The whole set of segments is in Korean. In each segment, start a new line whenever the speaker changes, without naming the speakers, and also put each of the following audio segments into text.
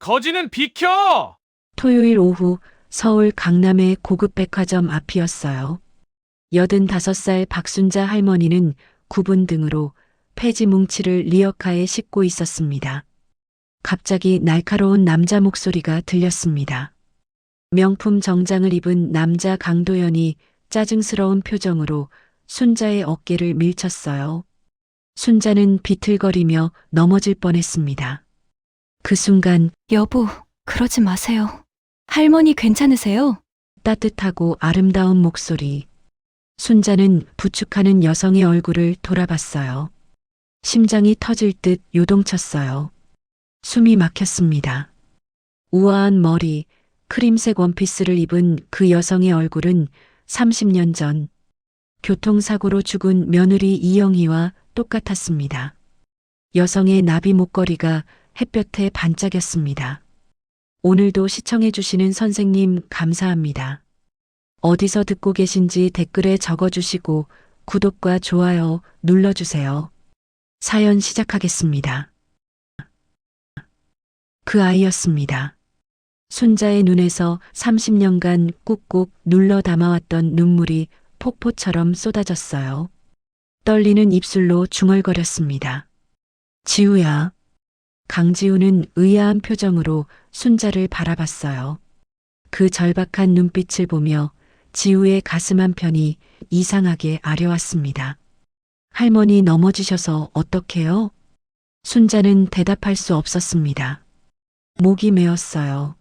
거지는 비켜!
토요일 오후 서울 강남의 고급 백화점 앞이었어요. 85살 박순자 할머니는 구분 등으로 폐지 뭉치를 리어카에 싣고 있었습니다. 갑자기 날카로운 남자 목소리가 들렸습니다. 명품 정장을 입은 남자 강도연이 짜증스러운 표정으로 순자의 어깨를 밀쳤어요. 순자는 비틀거리며 넘어질 뻔했습니다. 그 순간
여보, 그러지 마세요. 할머니 괜찮으세요?
따뜻하고 아름다운 목소리. 순자는 부축하는 여성의 얼굴을 돌아봤어요. 심장이 터질 듯 요동쳤어요. 숨이 막혔습니다. 우아한 머리, 크림색 원피스를 입은 그 여성의 얼굴은 30년 전 교통사고로 죽은 며느리 이영희와 똑같았습니다. 여성의 나비 목걸이가 햇볕에 반짝였습니다. 오늘도 시청해주시는 선생님 감사합니다. 어디서 듣고 계신지 댓글에 적어주시고 구독과 좋아요 눌러주세요. 사연 시작하겠습니다. 그 아이였습니다. 순자의 눈에서 30년간 꾹꾹 눌러 담아왔던 눈물이 폭포처럼 쏟아졌어요. 떨리는 입술로 중얼거렸습니다. 지우야. 강지우는 의아한 표정으로 순자를 바라봤어요. 그 절박한 눈빛을 보며 지우의 가슴 한편이 이상하게 아려왔습니다. 할머니 넘어지셔서 어떡해요? 순자는 대답할 수 없었습니다. 목이 메었어요.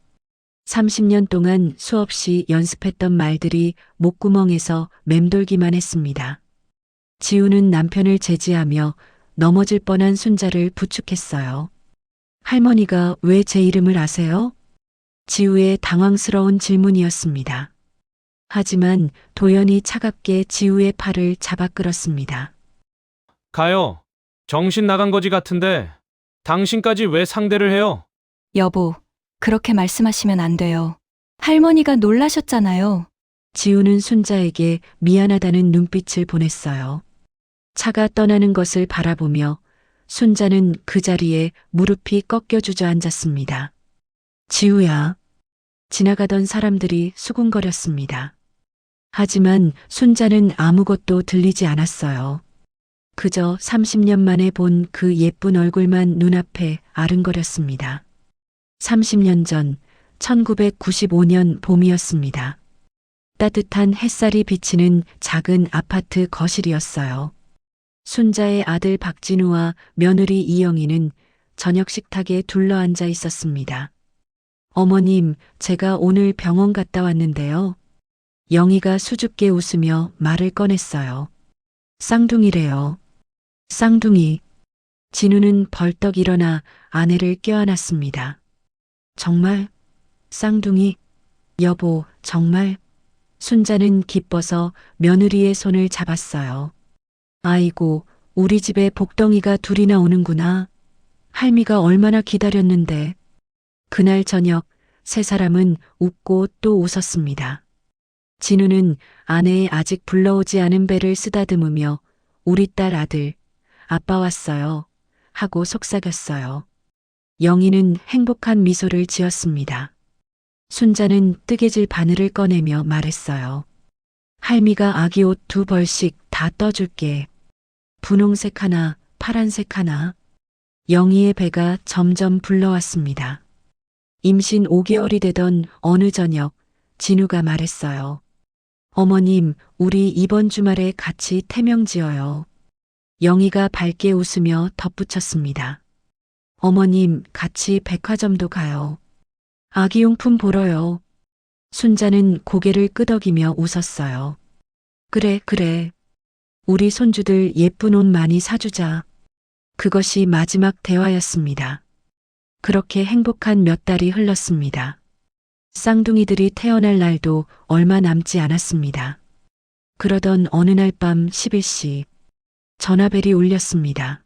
30년 동안 수없이 연습했던 말들이 목구멍에서 맴돌기만 했습니다. 지우는 남편을 제지하며 넘어질 뻔한 순자를 부축했어요. 할머니가 왜 제 이름을 아세요? 지우의 당황스러운 질문이었습니다. 하지만 도연이 차갑게 지우의 팔을 잡아 끌었습니다.
가요. 정신 나간 거지 같은데 당신까지 왜 상대를 해요?
여보, 그렇게 말씀하시면 안 돼요. 할머니가 놀라셨잖아요.
지우는 순자에게 미안하다는 눈빛을 보냈어요. 차가 떠나는 것을 바라보며 순자는 그 자리에 무릎이 꺾여 주저앉았습니다. 지우야. 지나가던 사람들이 수군거렸습니다. 하지만 순자는 아무것도 들리지 않았어요. 그저 30년 만에 본 그 예쁜 얼굴만 눈앞에 아른거렸습니다. 30년 전 1995년 봄이었습니다. 따뜻한 햇살이 비치는 작은 아파트 거실이었어요. 순자의 아들 박진우와 며느리 이영희는 저녁 식탁에 둘러앉아 있었습니다. 어머님, 제가 오늘 병원 갔다 왔는데요. 영희가 수줍게 웃으며 말을 꺼냈어요. 쌍둥이래요. 쌍둥이. 진우는 벌떡 일어나 아내를 껴안았습니다. 정말? 쌍둥이? 여보, 정말? 순자는 기뻐서 며느리의 손을 잡았어요. 아이고, 우리 집에 복덩이가 둘이나 오는구나. 할미가 얼마나 기다렸는데. 그날 저녁 세 사람은 웃고 또 웃었습니다. 진우는 아내의 아직 불러오지 않은 배를 쓰다듬으며 우리 딸 아들, 아빠 왔어요. 하고 속삭였어요. 영희는 행복한 미소를 지었습니다. 순자는 뜨개질 바늘을 꺼내며 말했어요. 할미가 아기 옷 2벌씩 다 떠줄게. 분홍색 하나, 파란색 하나. 영희의 배가 점점 불러왔습니다. 임신 5개월이 되던 어느 저녁 진우가 말했어요. 어머님, 우리 이번 주말에 같이 태명 지어요. 영희가 밝게 웃으며 덧붙였습니다. 어머님, 같이 백화점도 가요. 아기용품 보러요. 순자는 고개를 끄덕이며 웃었어요. 그래, 그래. 우리 손주들 예쁜 옷 많이 사주자. 그것이 마지막 대화였습니다. 그렇게 행복한 몇 달이 흘렀습니다. 쌍둥이들이 태어날 날도 얼마 남지 않았습니다. 그러던 어느 날 밤 11시 전화벨이 울렸습니다.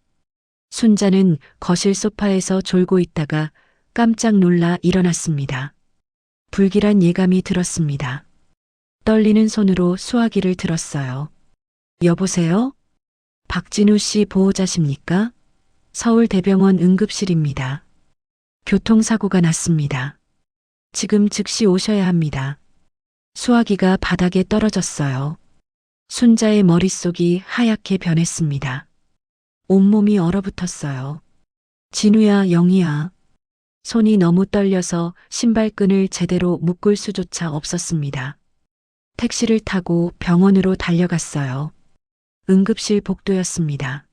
순자는 거실 소파에서 졸고 있다가 깜짝 놀라 일어났습니다. 불길한 예감이 들었습니다. 떨리는 손으로 수화기를 들었어요. 여보세요? 박진우 씨 보호자십니까? 서울대병원 응급실입니다. 교통사고가 났습니다. 지금 즉시 오셔야 합니다. 수화기가 바닥에 떨어졌어요. 순자의 머릿속이 하얗게 변했습니다. 온몸이 얼어붙었어요. 진우야, 영희야. 손이 너무 떨려서 신발끈을 제대로 묶을 수조차 없었습니다. 택시를 타고 병원으로 달려갔어요. 응급실 복도였습니다.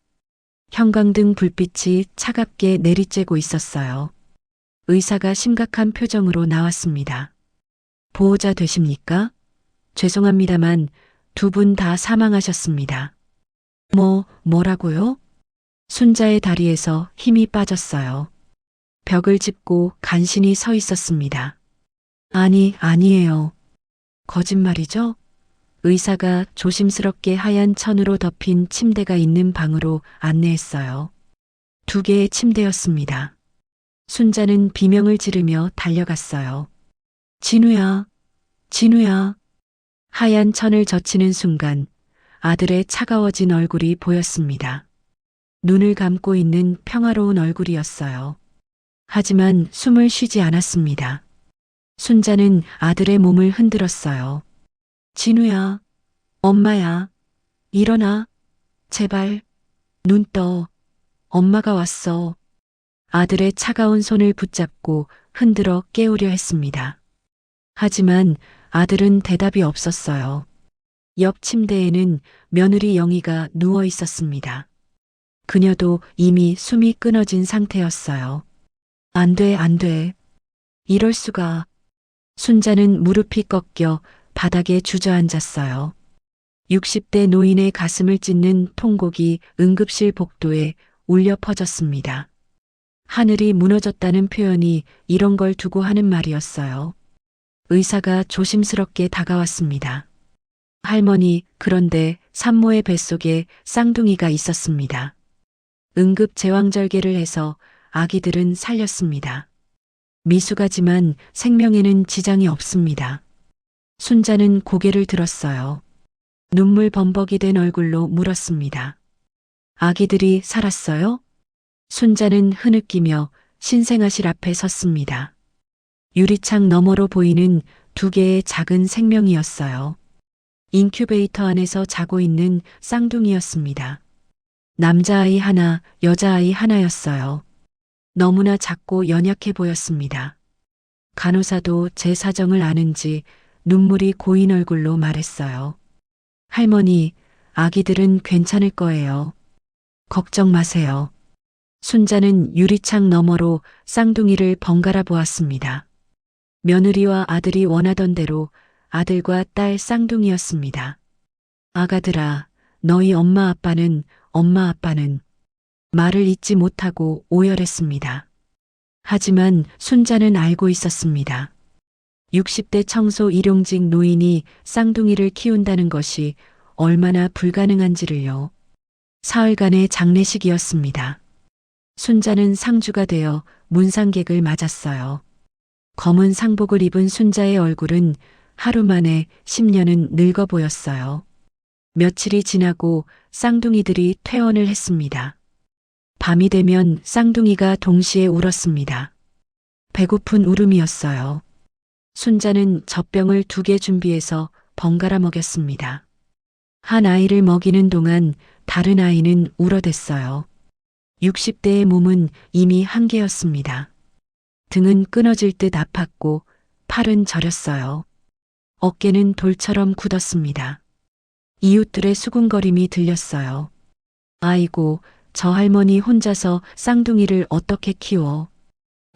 형광등 불빛이 차갑게 내리쬐고 있었어요. 의사가 심각한 표정으로 나왔습니다. 보호자 되십니까? 죄송합니다만 두 분 다 사망하셨습니다. 뭐라고요? 순자의 다리에서 힘이 빠졌어요. 벽을 짚고 간신히 서 있었습니다. 아니에요. 거짓말이죠? 의사가 조심스럽게 하얀 천으로 덮인 침대가 있는 방으로 안내했어요. 2개의 침대였습니다. 순자는 비명을 지르며 달려갔어요. 진우야. 하얀 천을 젖히는 순간 아들의 차가워진 얼굴이 보였습니다. 눈을 감고 있는 평화로운 얼굴이었어요. 하지만 숨을 쉬지 않았습니다. 순자는 아들의 몸을 흔들었어요. 진우야, 엄마야, 일어나, 제발, 눈 떠, 엄마가 왔어. 아들의 차가운 손을 붙잡고 흔들어 깨우려 했습니다. 하지만 아들은 대답이 없었어요. 옆 침대에는 며느리 영희가 누워 있었습니다. 그녀도 이미 숨이 끊어진 상태였어요. 안 돼. 이럴 수가. 순자는 무릎이 꺾여 바닥에 주저앉았어요. 60대 노인의 가슴을 찢는 통곡이 응급실 복도에 울려 퍼졌습니다. 하늘이 무너졌다는 표현이 이런 걸 두고 하는 말이었어요. 의사가 조심스럽게 다가왔습니다. 할머니, 그런데 산모의 뱃속에 쌍둥이가 있었습니다. 응급 제왕절개를 해서 아기들은 살렸습니다. 미숙하지만 생명에는 지장이 없습니다. 순자는 고개를 들었어요. 눈물 범벅이 된 얼굴로 물었습니다. 아기들이 살았어요? 순자는 흐느끼며 신생아실 앞에 섰습니다. 유리창 너머로 보이는 2개의 작은 생명이었어요. 인큐베이터 안에서 자고 있는 쌍둥이였습니다. 남자아이 하나, 여자아이 하나였어요. 너무나 작고 연약해 보였습니다. 간호사도 제 사정을 아는지 눈물이 고인 얼굴로 말했어요. 할머니, 아기들은 괜찮을 거예요. 걱정 마세요. 순자는 유리창 너머로 쌍둥이를 번갈아 보았습니다. 며느리와 아들이 원하던 대로 아들과 딸 쌍둥이였습니다. 아가들아, 너희 엄마 아빠는 말을 잇지 못하고 오열했습니다. 하지만 순자는 알고 있었습니다. 60대 청소 일용직 노인이 쌍둥이를 키운다는 것이 얼마나 불가능한지를요. 사흘간의 장례식이었습니다. 순자는 상주가 되어 문상객을 맞았어요. 검은 상복을 입은 순자의 얼굴은 하루 만에 10년은 늙어 보였어요. 며칠이 지나고 쌍둥이들이 퇴원을 했습니다. 밤이 되면 쌍둥이가 동시에 울었습니다. 배고픈 울음이었어요. 순자는 젖병을 2개 준비해서 번갈아 먹였습니다. 한 아이를 먹이는 동안 다른 아이는 울어댔어요. 60대의 몸은 이미 한계였습니다. 등은 끊어질 듯 아팠고 팔은 저렸어요. 어깨는 돌처럼 굳었습니다. 이웃들의 수군거림이 들렸어요. 아이고, 저 할머니 혼자서 쌍둥이를 어떻게 키워.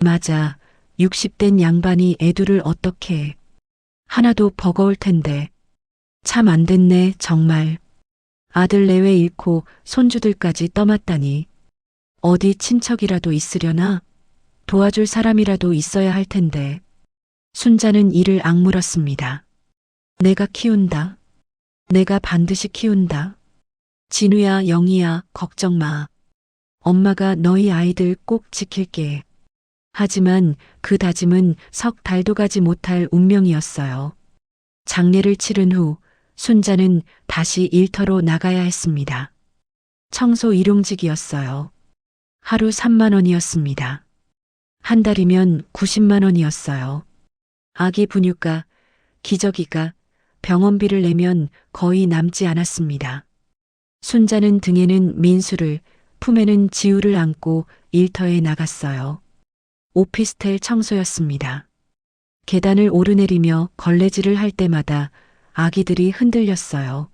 맞아, 60된 양반이 애들을 어떻게 해. 하나도 버거울 텐데. 참 안 됐네, 정말. 아들 내외 잃고 손주들까지 떠맡다니. 어디 친척이라도 있으려나? 도와줄 사람이라도 있어야 할 텐데. 순자는 이를 악물었습니다. 내가 키운다. 내가 반드시 키운다. 진우야, 영희야, 걱정 마. 엄마가 너희 아이들 꼭 지킬게. 하지만 그 다짐은 석 달도 가지 못할 운명이었어요. 장례를 치른 후 순자는 다시 일터로 나가야 했습니다. 청소 일용직이었어요. 하루 3만 원이었습니다. 한 달이면 90만 원이었어요. 아기 분유가, 기저귀가, 병원비를 내면 거의 남지 않았습니다. 순자는 등에는 민수를, 품에는 지우를 안고 일터에 나갔어요. 오피스텔 청소였습니다. 계단을 오르내리며 걸레질을 할 때마다 아기들이 흔들렸어요.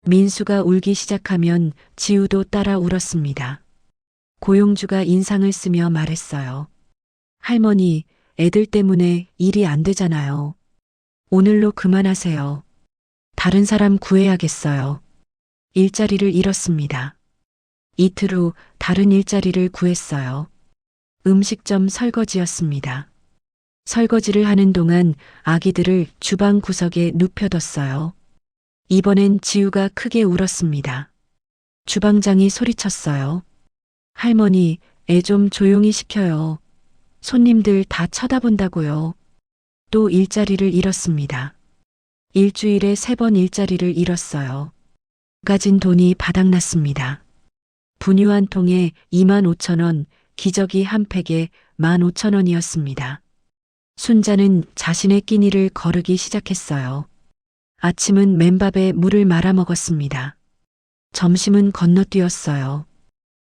민수가 울기 시작하면 지우도 따라 울었습니다. 고용주가 인상을 쓰며 말했어요. 할머니, 애들 때문에 일이 안 되잖아요. 오늘로 그만하세요. 다른 사람 구해야겠어요. 일자리를 잃었습니다. 이틀 후 다른 일자리를 구했어요. 음식점 설거지였습니다. 설거지를 하는 동안 아기들을 주방 구석에 눕혀뒀어요. 이번엔 지우가 크게 울었습니다. 주방장이 소리쳤어요. 할머니, 애 좀 조용히 시켜요. 손님들 다 쳐다본다고요. 또 일자리를 잃었습니다. 일주일에 3번 일자리를 잃었어요. 가진 돈이 바닥났습니다. 분유 한 통에 25,000원, 기저귀 한 팩에 15,000원이었습니다. 순자는 자신의 끼니를 거르기 시작했어요. 아침은 맨밥에 물을 말아 먹었습니다. 점심은 건너뛰었어요.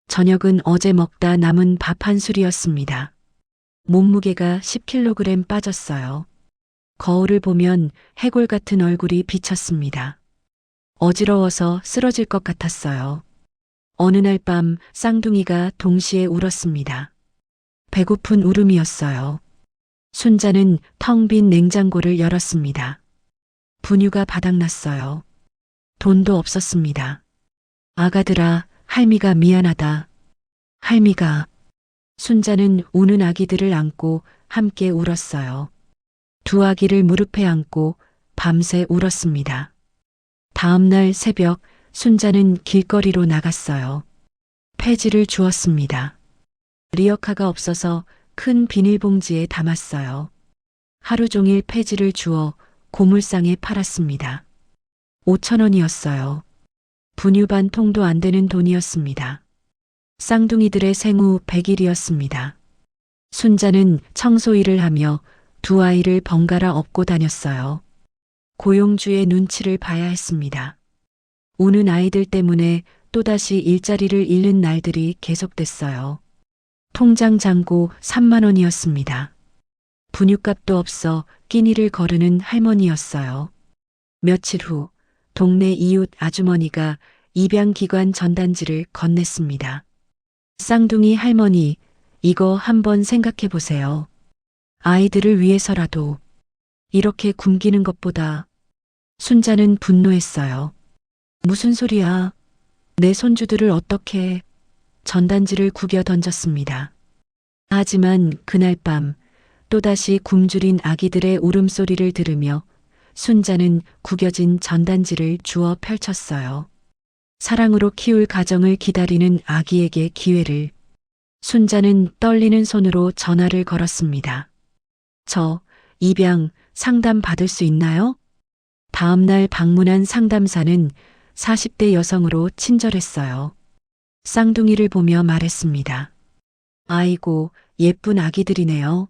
저녁은 어제 먹다 남은 밥 한 술이었습니다. 몸무게가 10kg 빠졌어요. 거울을 보면 해골 같은 얼굴이 비쳤습니다. 어지러워서 쓰러질 것 같았어요. 어느 날 밤 쌍둥이가 동시에 울었습니다. 배고픈 울음이었어요. 순자는 텅 빈 냉장고를 열었습니다. 분유가 바닥났어요. 돈도 없었습니다. 아가들아, 할미가 미안하다. 할미가. 순자는 우는 아기들을 안고 함께 울었어요. 두 아기를 무릎에 안고 밤새 울었습니다. 다음 날 새벽 순자는 길거리로 나갔어요. 폐지를 주었습니다. 리어카가 없어서 큰 비닐봉지에 담았어요. 하루 종일 폐지를 주워 고물상에 팔았습니다. 5,000원이었어요. 분유 반 통도 안 되는 돈이었습니다. 쌍둥이들의 생후 100일이었습니다. 순자는 청소 일을 하며 두 아이를 번갈아 업고 다녔어요. 고용주의 눈치를 봐야 했습니다. 우는 아이들 때문에 또다시 일자리를 잃는 날들이 계속됐어요. 통장 잔고 3만 원이었습니다. 분유값도 없어 끼니를 거르는 할머니였어요. 며칠 후 동네 이웃 아주머니가 입양기관 전단지를 건넸습니다. 쌍둥이 할머니, 이거 한번 생각해 보세요. 아이들을 위해서라도 이렇게 굶기는 것보다. 순자는 분노했어요. 무슨 소리야? 내 손주들을 어떻게. 전단지를 구겨 던졌습니다. 하지만 그날 밤 또다시 굶주린 아기들의 울음소리를 들으며 순자는 구겨진 전단지를 주워 펼쳤어요. 사랑으로 키울 가정을 기다리는 아기에게 기회를. 순자는 떨리는 손으로 전화를 걸었습니다. 저 입양 상담 받을 수 있나요? 다음 날 방문한 상담사는 40대 여성으로 친절했어요. 쌍둥이를 보며 말했습니다. 아이고, 예쁜 아기들이네요.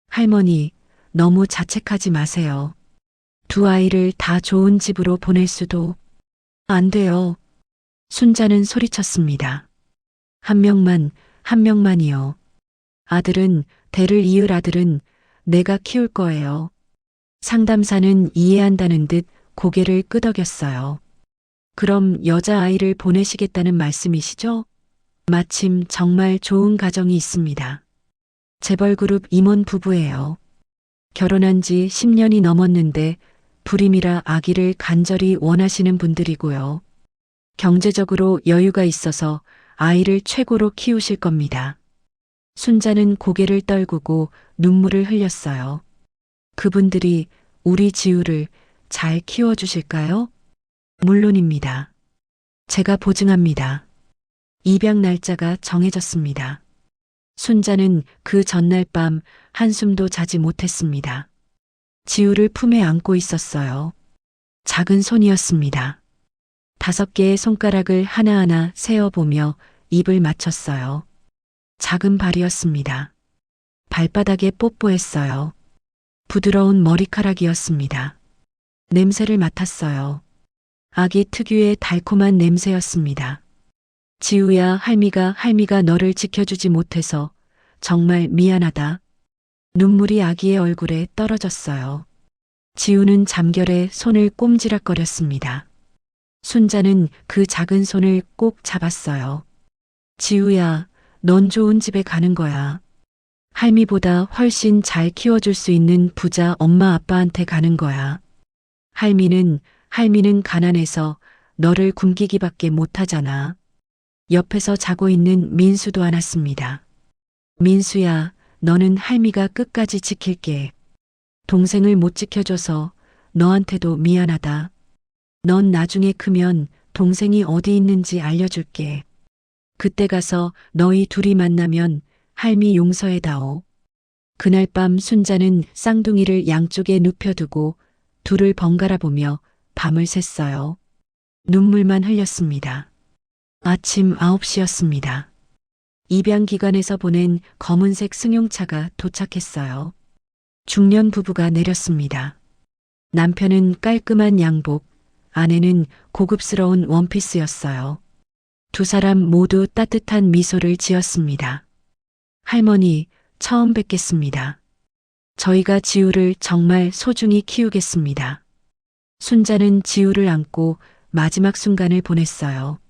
할머니, 너무 자책하지 마세요. 두 아이를 다 좋은 집으로 보낼 수도. 안 돼요. 순자는 소리쳤습니다. 한 명만이요. 아들은, 대를 이을 아들은 내가 키울 거예요. 상담사는 이해한다는 듯 고개를 끄덕였어요. 그럼 여자아이를 보내시겠다는 말씀이시죠? 마침 정말 좋은 가정이 있습니다. 재벌그룹 임원 부부예요. 결혼한 지 10년이 넘었는데 불임이라 아기를 간절히 원하시는 분들이고요. 경제적으로 여유가 있어서 아이를 최고로 키우실 겁니다. 순자는 고개를 떨구고 눈물을 흘렸어요. 그분들이 우리 지우를 잘 키워주실까요? 물론입니다. 제가 보증합니다. 입양 날짜가 정해졌습니다. 순자는 그 전날 밤 한숨도 자지 못했습니다. 지우를 품에 안고 있었어요. 작은 손이었습니다. 5개의 손가락을 하나하나 세어보며 입을 맞췄어요. 작은 발이었습니다. 발바닥에 뽀뽀했어요. 부드러운 머리카락이었습니다. 냄새를 맡았어요. 아기 특유의 달콤한 냄새였습니다. 지우야, 할미가 너를 지켜주지 못해서 정말 미안하다. 눈물이 아기의 얼굴에 떨어졌어요. 지우는 잠결에 손을 꼼지락거렸습니다. 순자는 그 작은 손을 꼭 잡았어요. 지우야, 넌 좋은 집에 가는 거야. 할미보다 훨씬 잘 키워줄 수 있는 부자 엄마 아빠한테 가는 거야. 할미는 가난해서 너를 굶기기밖에 못하잖아. 옆에서 자고 있는 민수도 안았습니다. 민수야, 너는 할미가 끝까지 지킬게. 동생을 못 지켜줘서 너한테도 미안하다. 넌 나중에 크면 동생이 어디 있는지 알려줄게. 그때 가서 너희 둘이 만나면 할미 용서해다오. 그날 밤 순자는 쌍둥이를 양쪽에 눕혀두고 둘을 번갈아 보며 밤을 샜어요. 눈물만 흘렸습니다. 아침 9시였습니다. 입양기관에서 보낸 검은색 승용차가 도착했어요. 중년 부부가 내렸습니다. 남편은 깔끔한 양복, 아내는 고급스러운 원피스였어요. 두 사람 모두 따뜻한 미소를 지었습니다. 할머니, 처음 뵙겠습니다. 저희가 지우를 정말 소중히 키우겠습니다. 순자는 지우를 안고 마지막 순간을 보냈어요.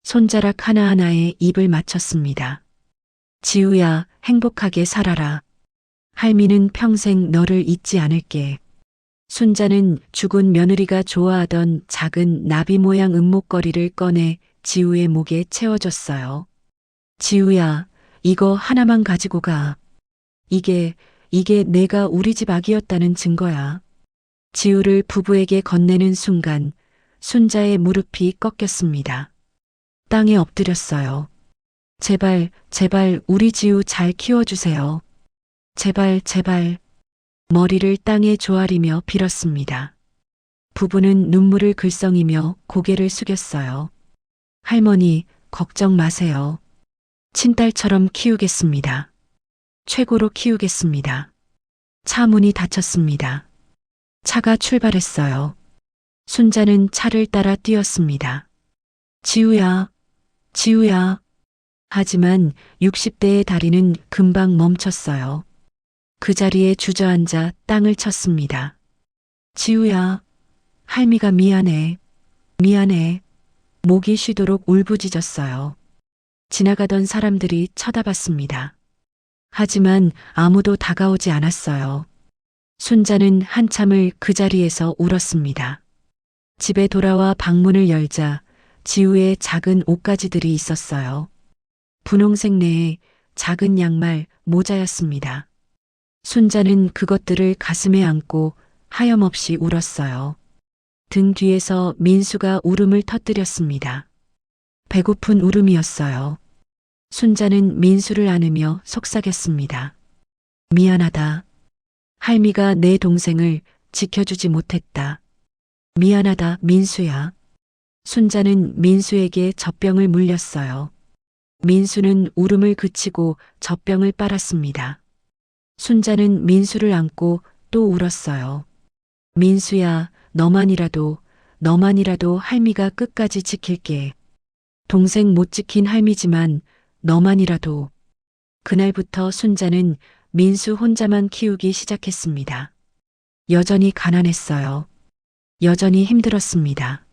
손자락 하나하나에 입을 맞췄습니다. 지우야, 행복하게 살아라. 할미는 평생 너를 잊지 않을게. 순자는 죽은 며느리가 좋아하던 작은 나비 모양 은목걸이를 꺼내 지우의 목에 채워줬어요. 지우야, 이거 하나만 가지고 가. 이게 내가 우리 집 아기였다는 증거야. 지우를 부부에게 건네는 순간 순자의 무릎이 꺾였습니다. 땅에 엎드렸어요. 제발 우리 지우 잘 키워주세요. 제발. 머리를 땅에 조아리며 빌었습니다. 부부는 눈물을 글썽이며 고개를 숙였어요. 할머니, 걱정 마세요. 친딸처럼 키우겠습니다. 최고로 키우겠습니다. 차 문이 닫혔습니다. 차가 출발했어요. 순자는 차를 따라 뛰었습니다. 지우야. 하지만 60대의 다리는 금방 멈췄어요. 그 자리에 주저앉아 땅을 쳤습니다. 지우야, 할미가 미안해. 목이 쉬도록 울부짖었어요. 지나가던 사람들이 쳐다봤습니다. 하지만 아무도 다가오지 않았어요. 순자는 한참을 그 자리에서 울었습니다. 집에 돌아와 방문을 열자 지우의 작은 옷가지들이 있었어요. 분홍색 내에 작은 양말, 모자였습니다. 순자는 그것들을 가슴에 안고 하염없이 울었어요. 등 뒤에서 민수가 울음을 터뜨렸습니다. 배고픈 울음이었어요. 순자는 민수를 안으며 속삭였습니다. 미안하다. 할미가 내 동생을 지켜주지 못했다. 미안하다, 민수야. 순자는 민수에게 젖병을 물렸어요. 민수는 울음을 그치고 젖병을 빨았습니다. 순자는 민수를 안고 또 울었어요. 민수야, 너만이라도 할미가 끝까지 지킬게. 동생 못 지킨 할미지만 너만이라도. 그날부터 순자는 민수 혼자만 키우기 시작했습니다. 여전히 가난했어요. 여전히 힘들었습니다.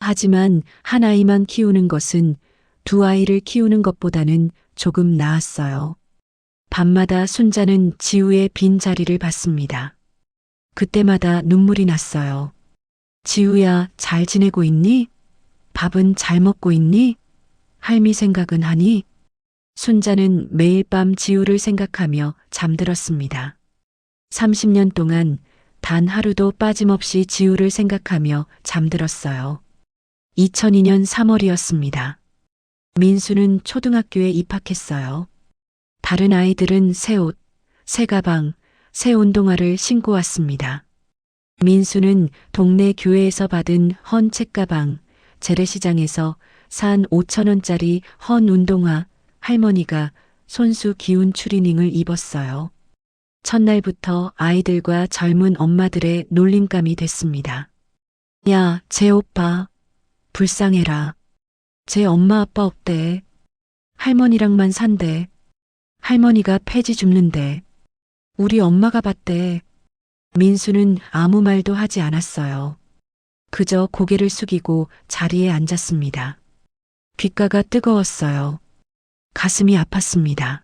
하지만 한 아이만 키우는 것은 두 아이를 키우는 것보다는 조금 나았어요. 밤마다 순자는 지우의 빈 자리를 봤습니다. 그때마다 눈물이 났어요. 지우야, 잘 지내고 있니? 밥은 잘 먹고 있니? 할미 생각은 하니? 순자는 매일 밤 지우를 생각하며 잠들었습니다. 30년 동안 단 하루도 빠짐없이 지우를 생각하며 잠들었어요. 2002년 3월이었습니다. 민수는 초등학교에 입학했어요. 다른 아이들은 새 옷, 새 가방, 새 운동화를 신고 왔습니다. 민수는 동네 교회에서 받은 헌 책가방, 재래시장에서 산 5,000원짜리 헌 운동화, 할머니가 손수 기운 추리닝을 입었어요. 첫날부터 아이들과 젊은 엄마들의 놀림감이 됐습니다. 야, 쟤 오빠. 불쌍해라. 쟤 엄마 아빠 없대. 할머니랑만 산대. 할머니가 폐지 줍는데. 우리 엄마가 봤대. 민수는 아무 말도 하지 않았어요. 그저 고개를 숙이고 자리에 앉았습니다. 귓가가 뜨거웠어요. 가슴이 아팠습니다.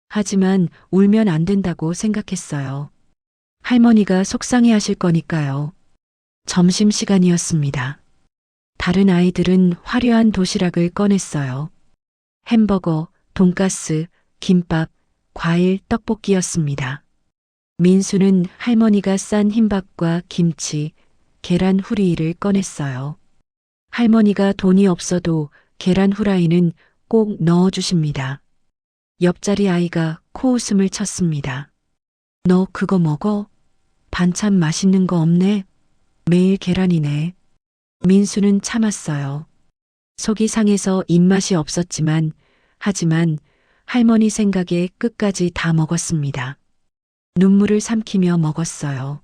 하지만 울면 안 된다고 생각했어요. 할머니가 속상해 하실 거니까요. 점심시간이었습니다. 다른 아이들은 화려한 도시락을 꺼냈어요. 햄버거, 돈가스, 김밥, 과일, 떡볶이였습니다. 민수는 할머니가 싼 흰밥과 김치, 계란 후라이를 꺼냈어요. 할머니가 돈이 없어도 계란 후라이는 꼭 넣어주십니다. 옆자리 아이가 코웃음을 쳤습니다. 너 그거 먹어? 반찬 맛있는 거 없네? 매일 계란이네. 민수는 참았어요. 속이 상해서 입맛이 없었지만, 하지만 할머니 생각에 끝까지 다 먹었습니다. 눈물을 삼키며 먹었어요.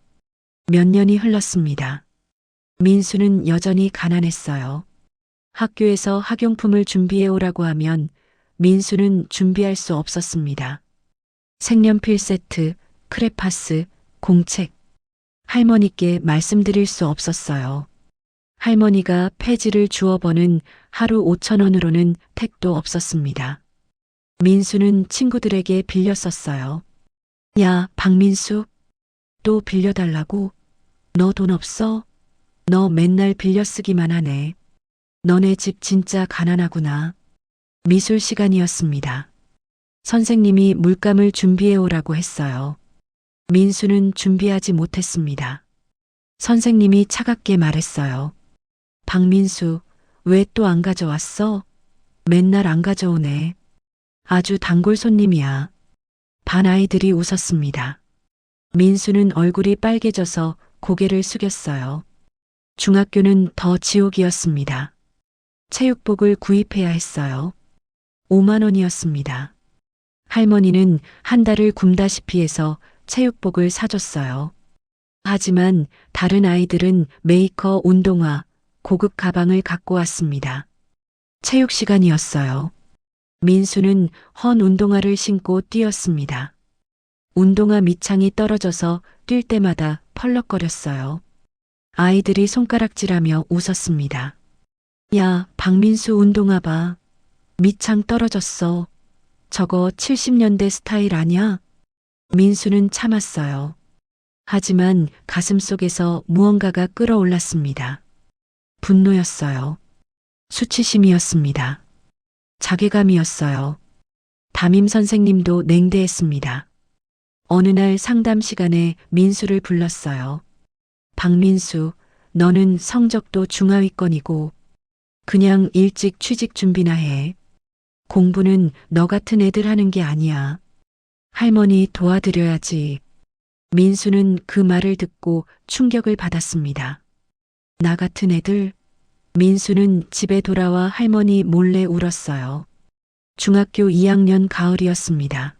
몇 년이 흘렀습니다. 민수는 여전히 가난했어요. 학교에서 학용품을 준비해 오라고 하면 민수는 준비할 수 없었습니다. 색연필 세트, 크레파스, 공책. 할머니께 말씀드릴 수 없었어요. 할머니가 폐지를 주워 버는 하루 5,000원으로는 택도 없었습니다. 민수는 친구들에게 빌려 썼어요. 야, 박민수. 또 빌려달라고? 너 돈 없어? 너 맨날 빌려 쓰기만 하네. 너네 집 진짜 가난하구나. 미술 시간이었습니다. 선생님이 물감을 준비해 오라고 했어요. 민수는 준비하지 못했습니다. 선생님이 차갑게 말했어요. 박민수, 왜 또 안 가져왔어? 맨날 안 가져오네. 아주 단골 손님이야. 반 아이들이 웃었습니다. 민수는 얼굴이 빨개져서 고개를 숙였어요. 중학교는 더 지옥이었습니다. 체육복을 구입해야 했어요. 5만 원이었습니다. 할머니는 한 달을 굶다시피 해서 체육복을 사줬어요. 하지만 다른 아이들은 메이커 운동화, 고급 가방을 갖고 왔습니다. 체육 시간이었어요. 민수는 헌 운동화를 신고 뛰었습니다. 운동화 밑창이 떨어져서 뛸 때마다 펄럭거렸어요. 아이들이 손가락질하며 웃었습니다. 야, 박민수 운동화 봐. 밑창 떨어졌어. 저거 70년대 스타일 아냐? 민수는 참았어요. 하지만 가슴속에서 무언가가 끓어올랐습니다. 분노였어요. 수치심이었습니다. 자괴감이었어요. 담임 선생님도 냉대했습니다. 어느 날 상담 시간에 민수를 불렀어요. 박민수, 너는 성적도 중하위권이고 그냥 일찍 취직 준비나 해. 공부는 너 같은 애들 하는 게 아니야. 할머니 도와드려야지. 민수는 그 말을 듣고 충격을 받았습니다. 나 같은 애들? 민수는 집에 돌아와 할머니 몰래 울었어요. 중학교 2학년 가을이었습니다.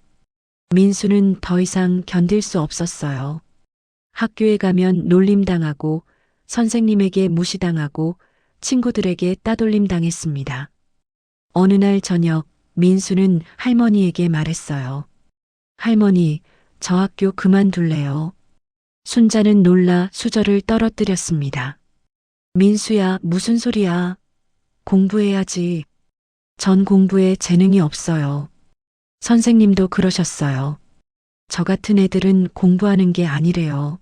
민수는 더 이상 견딜 수 없었어요. 학교에 가면 놀림당하고 선생님에게 무시당하고 친구들에게 따돌림 당했습니다. 어느 날 저녁 민수는 할머니에게 말했어요. 할머니, 저 학교 그만둘래요. 순자는 놀라 수저를 떨어뜨렸습니다. 민수야, 무슨 소리야. 공부해야지. 전 공부에 재능이 없어요. 선생님도 그러셨어요. 저 같은 애들은 공부하는 게 아니래요.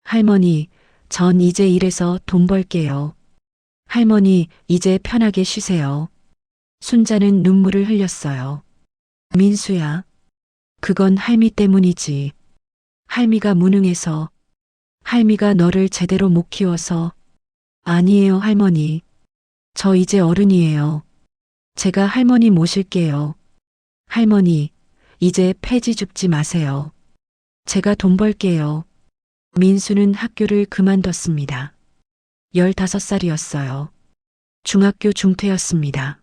할머니, 전 이제 일해서 돈 벌게요. 할머니, 이제 편하게 쉬세요. 순자는 눈물을 흘렸어요. 민수야, 그건 할미 때문이지. 할미가 무능해서, 할미가 너를 제대로 못 키워서. 아니에요, 할머니. 저 이제 어른이에요. 제가 할머니 모실게요. 할머니, 이제 폐지 줍지 마세요. 제가 돈 벌게요. 민수는 학교를 그만뒀습니다. 15살이었어요. 중학교 중퇴였습니다.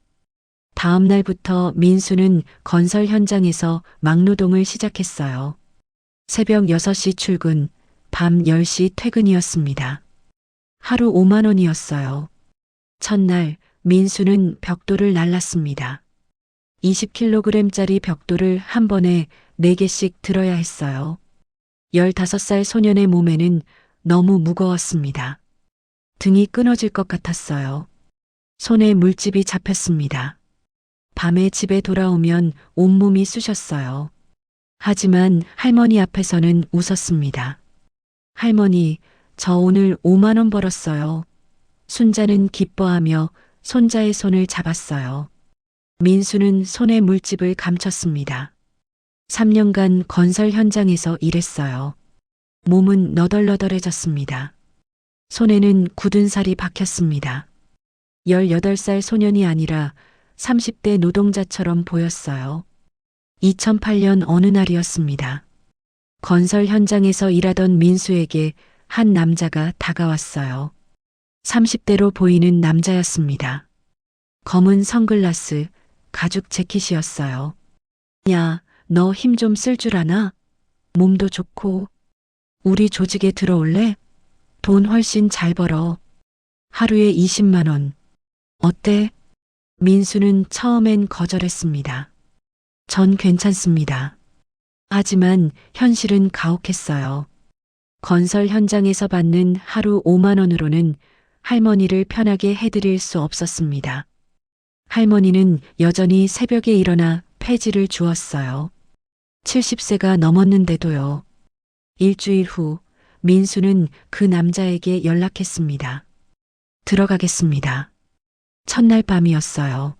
다음 날부터 민수는 건설 현장에서 막노동을 시작했어요. 새벽 6시 출근, 밤 10시 퇴근이었습니다. 하루 5만 원이었어요. 첫날 민수는 벽돌을 날랐습니다. 20kg짜리 벽돌을 한 번에 4개씩 들어야 했어요. 15살 소년의 몸에는 너무 무거웠습니다. 등이 끊어질 것 같았어요. 손에 물집이 잡혔습니다. 밤에 집에 돌아오면 온몸이 쑤셨어요. 하지만 할머니 앞에서는 웃었습니다. 할머니, 저 오늘 5만 원 벌었어요. 순자는 기뻐하며 손자의 손을 잡았어요. 민수는 손에 물집을 감췄습니다. 3년간 건설 현장에서 일했어요. 몸은 너덜너덜해졌습니다. 손에는 굳은 살이 박혔습니다. 18살 소년이 아니라 30대 노동자처럼 보였어요. 2008년 어느 날이었습니다. 건설 현장에서 일하던 민수에게 한 남자가 다가왔어요. 30대로 보이는 남자였습니다. 검은 선글라스, 가죽 재킷이었어요. 야, 너 힘 좀 쓸 줄 아나? 몸도 좋고. 우리 조직에 들어올래? 돈 훨씬 잘 벌어. 하루에 20만 원. 어때? 민수는 처음엔 거절했습니다. 전 괜찮습니다. 하지만 현실은 가혹했어요. 건설 현장에서 받는 하루 5만 원으로는 할머니를 편하게 해드릴 수 없었습니다. 할머니는 여전히 새벽에 일어나 폐지를 주었어요. 70세가 넘었는데도요. 일주일 후 민수는 그 남자에게 연락했습니다. 들어가겠습니다. 첫날 밤이었어요.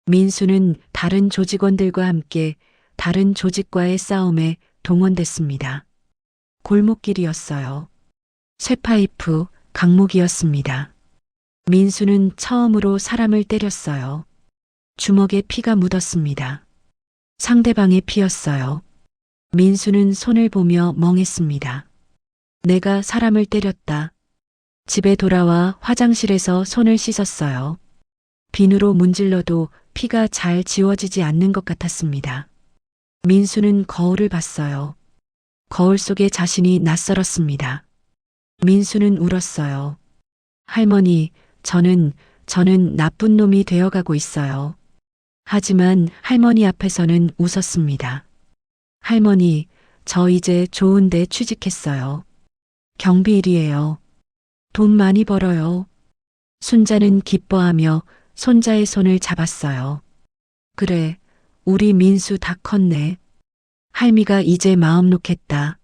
민수는 다른 조직원들과 함께 다른 조직과의 싸움에 동원됐습니다. 골목길이었어요. 쇠파이프, 강목이었습니다. 민수는 처음으로 사람을 때렸어요. 주먹에 피가 묻었습니다. 상대방의 피였어요. 민수는 손을 보며 멍했습니다. 내가 사람을 때렸다. 집에 돌아와 화장실에서 손을 씻었어요. 비누로 문질러도 피가 잘 지워지지 않는 것 같았습니다. 민수는 거울을 봤어요. 거울 속에 자신이 낯설었습니다. 민수는 울었어요. 할머니, 저는 나쁜 놈이 되어가고 있어요. 하지만 할머니 앞에서는 웃었습니다. 할머니, 저 이제 좋은 데 취직했어요. 경비 일이에요. 돈 많이 벌어요. 순자는 기뻐하며 손자의 손을 잡았어요. 그래, 우리 민수 다 컸네. 할미가 이제 마음 놓겠다.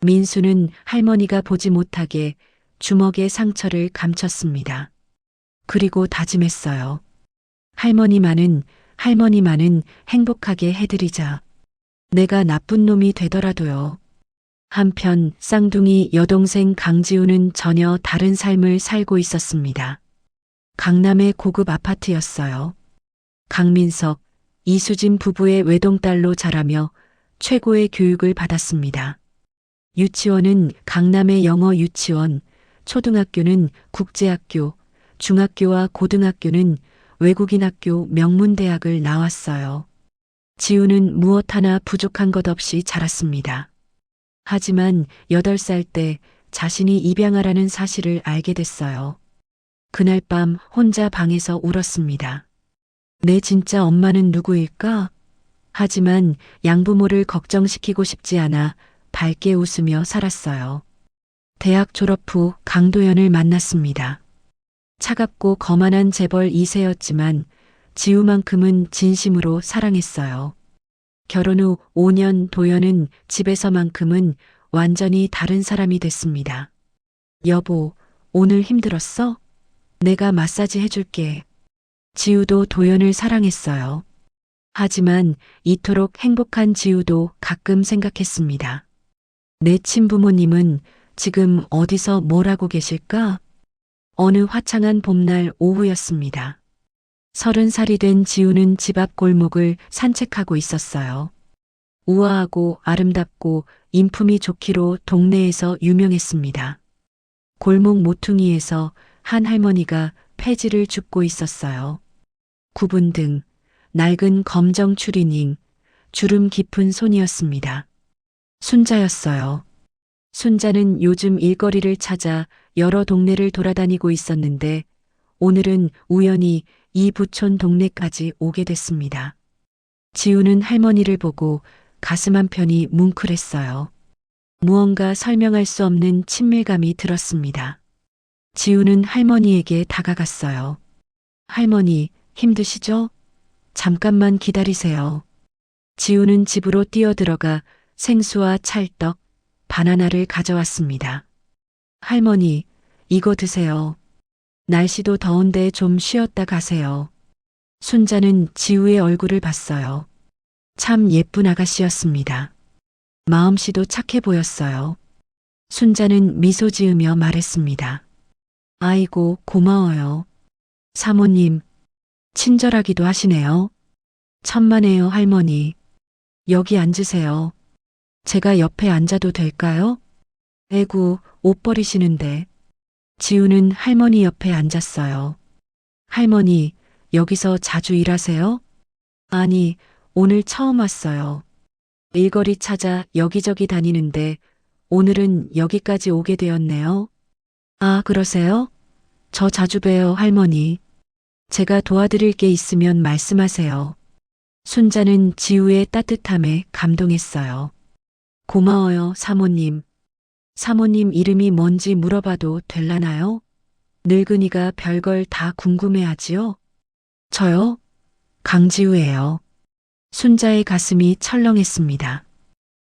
민수는 할머니가 보지 못하게 주먹의 상처를 감췄습니다. 그리고 다짐했어요. 할머니만은 행복하게 해드리자. 내가 나쁜 놈이 되더라도요. 한편 쌍둥이 여동생 강지우는 전혀 다른 삶을 살고 있었습니다. 강남의 고급 아파트였어요. 강민석, 이수진 부부의 외동딸로 자라며 최고의 교육을 받았습니다. 유치원은 강남의 영어 유치원, 초등학교는 국제학교, 중학교와 고등학교는 외국인 학교 명문대학을 나왔어요. 지우는 무엇 하나 부족한 것 없이 자랐습니다. 하지만 8살 때 자신이 입양하라는 사실을 알게 됐어요. 그날 밤 혼자 방에서 울었습니다. 내 진짜 엄마는 누구일까? 하지만 양부모를 걱정시키고 싶지 않아 밝게 웃으며 살았어요. 대학 졸업 후 강도연을 만났습니다. 차갑고 거만한 재벌 2세였지만 지우만큼은 진심으로 사랑했어요. 결혼 후 5년 도연은 집에서만큼은 완전히 다른 사람이 됐습니다. 여보, 오늘 힘들었어? 내가 마사지 해줄게. 지우도 도연을 사랑했어요. 하지만 이토록 행복한 지우도 가끔 생각했습니다. 내 친부모님은 지금 어디서 뭘 하고 계실까? 어느 화창한 봄날 오후였습니다. 30살이 된 지우는 집 앞 골목을 산책하고 있었어요. 우아하고 아름답고 인품이 좋기로 동네에서 유명했습니다. 골목 모퉁이에서 한 할머니가 폐지를 줍고 있었어요. 구분등, 낡은 검정 추리닝, 주름 깊은 손이었습니다. 순자였어요. 순자는 요즘 일거리를 찾아 여러 동네를 돌아다니고 있었는데 오늘은 우연히 이 부촌 동네까지 오게 됐습니다. 지우는 할머니를 보고 가슴 한편이 뭉클했어요. 무언가 설명할 수 없는 친밀감이 들었습니다. 지우는 할머니에게 다가갔어요. 할머니, 힘드시죠? 잠깐만 기다리세요. 지우는 집으로 뛰어들어가 생수와 찰떡, 바나나를 가져왔습니다. 할머니, 이거 드세요. 날씨도 더운데 좀 쉬었다 가세요. 순자는 지우의 얼굴을 봤어요. 참 예쁜 아가씨였습니다. 마음씨도 착해 보였어요. 순자는 미소 지으며 말했습니다. 아이고, 고마워요. 사모님, 친절하기도 하시네요. 천만에요, 할머니. 여기 앉으세요. 제가 옆에 앉아도 될까요? 에구, 옷 버리시는데. 지우는 할머니 옆에 앉았어요. 할머니, 여기서 자주 일하세요? 아니, 오늘 처음 왔어요. 일거리 찾아 여기저기 다니는데 오늘은 여기까지 오게 되었네요. 아, 그러세요? 저 자주 봬요, 할머니. 제가 도와드릴 게 있으면 말씀하세요. 순자는 지우의 따뜻함에 감동했어요. 고마워요, 사모님. 사모님 이름이 뭔지 물어봐도 될라나요? 늙은이가 별걸 다 궁금해하지요? 저요? 강지우예요. 순자의 가슴이 철렁했습니다.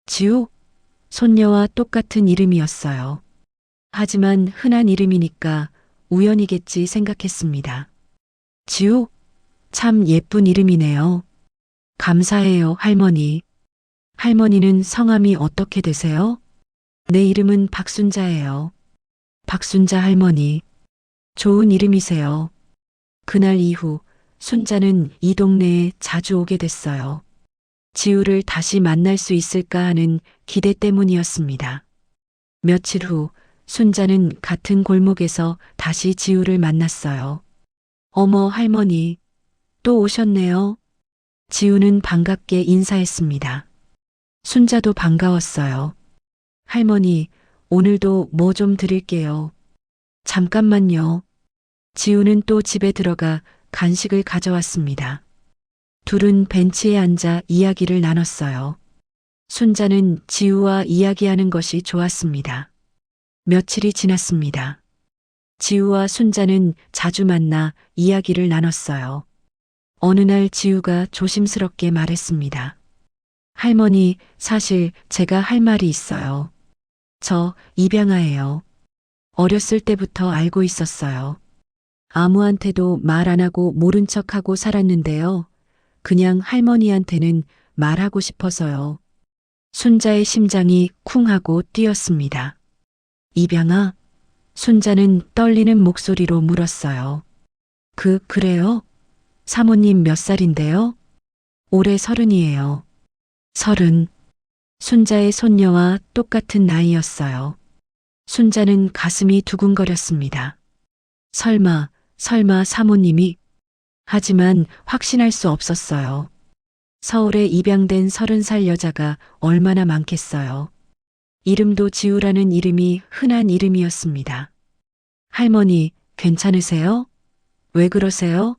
지우? 손녀와 똑같은 이름이었어요. 하지만 흔한 이름이니까 우연이겠지 생각했습니다. 지우? 참 예쁜 이름이네요. 감사해요, 할머니. 할머니는 성함이 어떻게 되세요? 내 이름은 박순자예요. 박순자 할머니. 좋은 이름이세요. 그날 이후 순자는 이 동네에 자주 오게 됐어요. 지우를 다시 만날 수 있을까 하는 기대 때문이었습니다. 며칠 후 순자는 같은 골목에서 다시 지우를 만났어요. 어머, 할머니, 또 오셨네요. 지우는 반갑게 인사했습니다. 순자도 반가웠어요. 할머니, 오늘도 뭐 좀 드릴게요. 잠깐만요. 지우는 또 집에 들어가 간식을 가져왔습니다. 둘은 벤치에 앉아 이야기를 나눴어요. 순자는 지우와 이야기하는 것이 좋았습니다. 며칠이 지났습니다. 지우와 순자는 자주 만나 이야기를 나눴어요. 어느 날 지우가 조심스럽게 말했습니다. 할머니, 사실 제가 할 말이 있어요. 저 입양아예요. 어렸을 때부터 알고 있었어요. 아무한테도 말 안 하고 모른 척하고 살았는데요. 그냥 할머니한테는 말하고 싶어서요. 순자의 심장이 쿵 하고 뛰었습니다. 입양아? 순자는 떨리는 목소리로 물었어요. 그래요? 사모님 몇 살인데요? 올해 30이에요. 30. 순자의 손녀와 똑같은 나이였어요. 순자는 가슴이 두근거렸습니다. 설마 사모님이? 하지만 확신할 수 없었어요. 서울에 입양된 30살 여자가 얼마나 많겠어요. 이름도 지우라는 이름이 흔한 이름이었습니다. 할머니, 괜찮으세요? 왜 그러세요?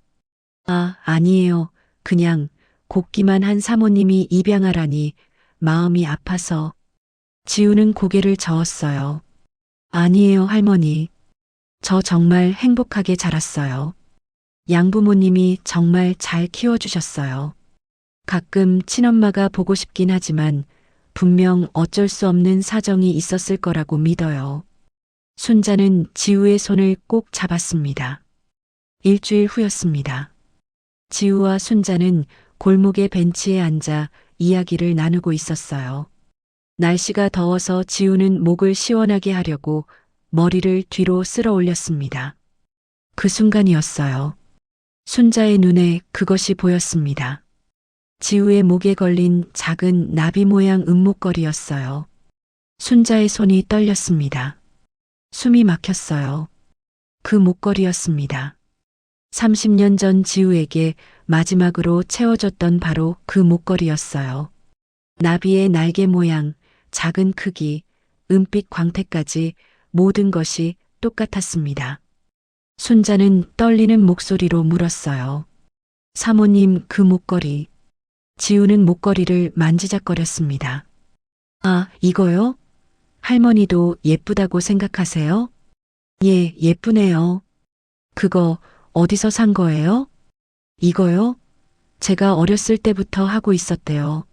아니에요. 그냥 곱기만 한 사모님이 입양하라니 마음이 아파서. 지우는 고개를 저었어요. 아니에요, 할머니. 저 정말 행복하게 자랐어요. 양부모님이 정말 잘 키워주셨어요. 가끔 친엄마가 보고 싶긴 하지만 분명 어쩔 수 없는 사정이 있었을 거라고 믿어요. 순자는 지우의 손을 꼭 잡았습니다. 일주일 후였습니다. 지우와 순자는 골목의 벤치에 앉아 이야기를 나누고 있었어요. 날씨가 더워서 지우는 목을 시원하게 하려고 머리를 뒤로 쓸어 올렸습니다. 그 순간이었어요. 순자의 눈에 그것이 보였습니다. 지우의 목에 걸린 작은 나비 모양 은목걸이였어요. 순자의 손이 떨렸습니다. 숨이 막혔어요. 그 목걸이였습니다. 30년 전 지우에게 마지막으로 채워줬던 바로 그 목걸이였어요. 나비의 날개 모양, 작은 크기, 은빛 광택까지 모든 것이 똑같았습니다. 순자는 떨리는 목소리로 물었어요. 사모님, 그 목걸이. 지우는 목걸이를 만지작거렸습니다. 아, 이거요? 할머니도 예쁘다고 생각하세요? 예, 예쁘네요. 그거 어디서 산 거예요? 이거요? 제가 어렸을 때부터 하고 있었대요.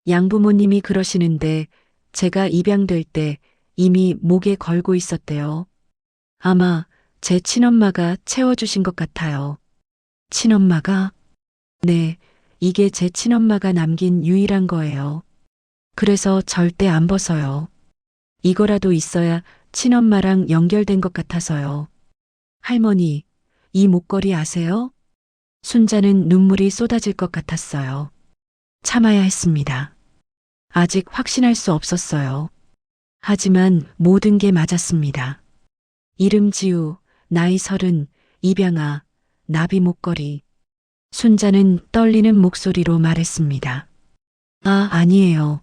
양부모님이 그러시는데 제가 입양될 때 이미 목에 걸고 있었대요. 아마 제 친엄마가 채워주신 것 같아요. 친엄마가? 네, 이게 제 친엄마가 남긴 유일한 거예요. 그래서 절대 안 벗어요. 이거라도 있어야 친엄마랑 연결된 것 같아서요. 할머니, 이 목걸이 아세요? 순자는 눈물이 쏟아질 것 같았어요. 참아야 했습니다. 아직 확신할 수 없었어요. 하지만 모든 게 맞았습니다. 이름 지우, 나이 30, 입양아, 나비 목걸이. 순자는 떨리는 목소리로 말했습니다. 아, 아니에요.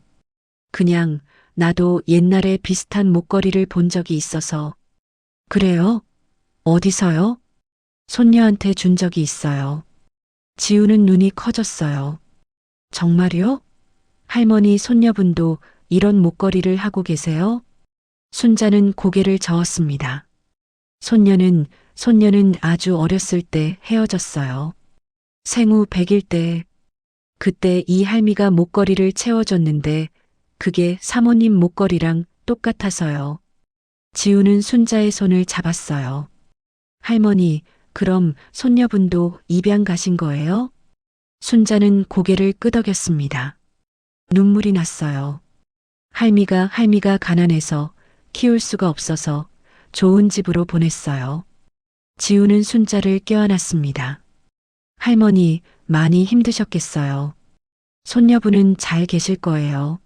그냥 나도 옛날에 비슷한 목걸이를 본 적이 있어서. 그래요? 어디서요? 손녀한테 준 적이 있어요. 지우는 눈이 커졌어요. 정말요? 할머니 손녀분도 이런 목걸이를 하고 계세요? 순자는 고개를 저었습니다. 손녀는 아주 어렸을 때 헤어졌어요. 생후 100일 때. 그때 이 할미가 목걸이를 채워줬는데 그게 사모님 목걸이랑 똑같아서요. 지우는 순자의 손을 잡았어요. 할머니, 그럼 손녀분도 입양 가신 거예요? 순자는 고개를 끄덕였습니다. 눈물이 났어요. 할미가 가난해서 키울 수가 없어서 좋은 집으로 보냈어요. 지우는 순자를 껴안았습니다. 할머니, 많이 힘드셨겠어요. 손녀분은 잘 계실 거예요.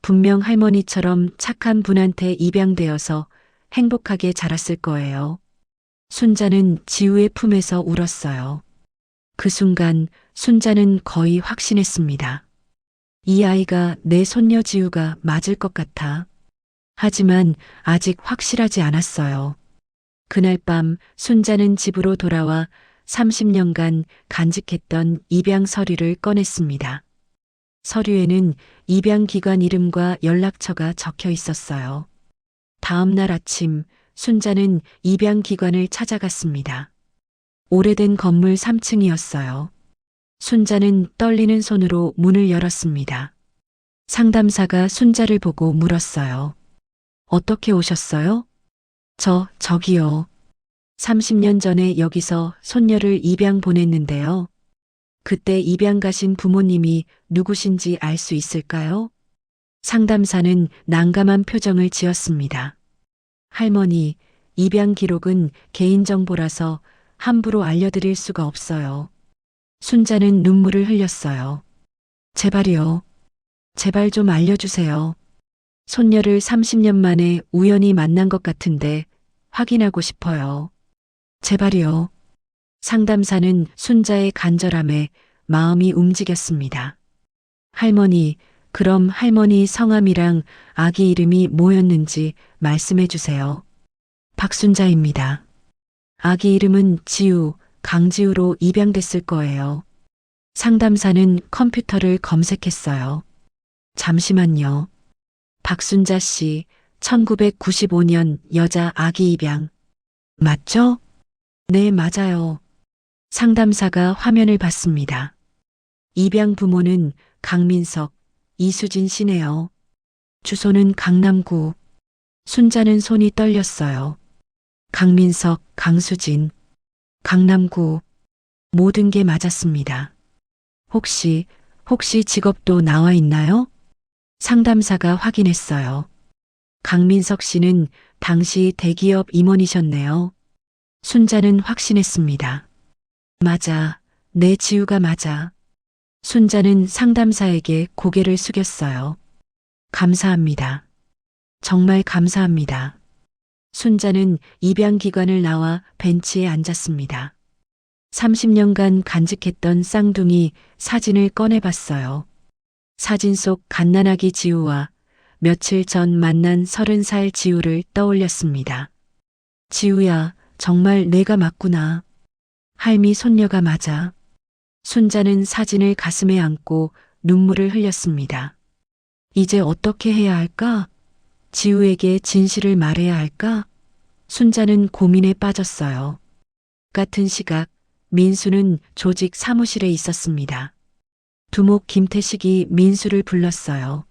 분명 할머니처럼 착한 분한테 입양되어서 행복하게 자랐을 거예요. 순자는 지우의 품에서 울었어요. 그 순간 순자는 거의 확신했습니다. 이 아이가 내 손녀 지우가 맞을 것 같아. 하지만 아직 확실하지 않았어요. 그날 밤 순자는 집으로 돌아와 30년간 간직했던 입양 서류를 꺼냈습니다. 서류에는 입양 기관 이름과 연락처가 적혀 있었어요. 다음 날 아침 순자는 입양 기관을 찾아갔습니다. 오래된 건물 3층이었어요. 순자는 떨리는 손으로 문을 열었습니다. 상담사가 순자를 보고 물었어요. 어떻게 오셨어요? 저기요. 30년 전에 여기서 손녀를 입양 보냈는데요. 그때 입양 가신 부모님이 누구신지 알 수 있을까요? 상담사는 난감한 표정을 지었습니다. 할머니, 입양 기록은 개인정보라서 함부로 알려드릴 수가 없어요. 순자는 눈물을 흘렸어요. 제발요. 제발 좀 알려주세요. 손녀를 30년 만에 우연히 만난 것 같은데 확인하고 싶어요. 제발요. 상담사는 순자의 간절함에 마음이 움직였습니다. 할머니, 그럼 할머니 성함이랑 아기 이름이 뭐였는지 말씀해 주세요. 박순자입니다. 아기 이름은 지우, 강지우로 입양됐을 거예요. 상담사는 컴퓨터를 검색했어요. 잠시만요. 박순자 씨, 1995년 여자 아기 입양. 맞죠? 네, 맞아요. 상담사가 화면을 봤습니다. 입양 부모는 강민석, 이수진 씨네요. 주소는 강남구. 순자는 손이 떨렸어요. 강민석, 강수진, 강남구. 모든 게 맞았습니다. 혹시 직업도 나와 있나요? 상담사가 확인했어요. 강민석 씨는 당시 대기업 임원이셨네요. 순자는 확신했습니다. 맞아. 내 지우가 맞아. 순자는 상담사에게 고개를 숙였어요. 감사합니다. 정말 감사합니다. 순자는 입양기관을 나와 벤치에 앉았습니다. 30년간 간직했던 쌍둥이 사진을 꺼내봤어요. 사진 속 갓난아기 지우와 며칠 전 만난 30살 지우를 떠올렸습니다. 지우야, 정말 내가 맞구나. 할미 손녀가 맞아. 순자는 사진을 가슴에 안고 눈물을 흘렸습니다. 이제 어떻게 해야 할까? 지우에게 진실을 말해야 할까? 순자는 고민에 빠졌어요. 같은 시각 민수는 조직 사무실에 있었습니다. 두목 김태식이 민수를 불렀어요.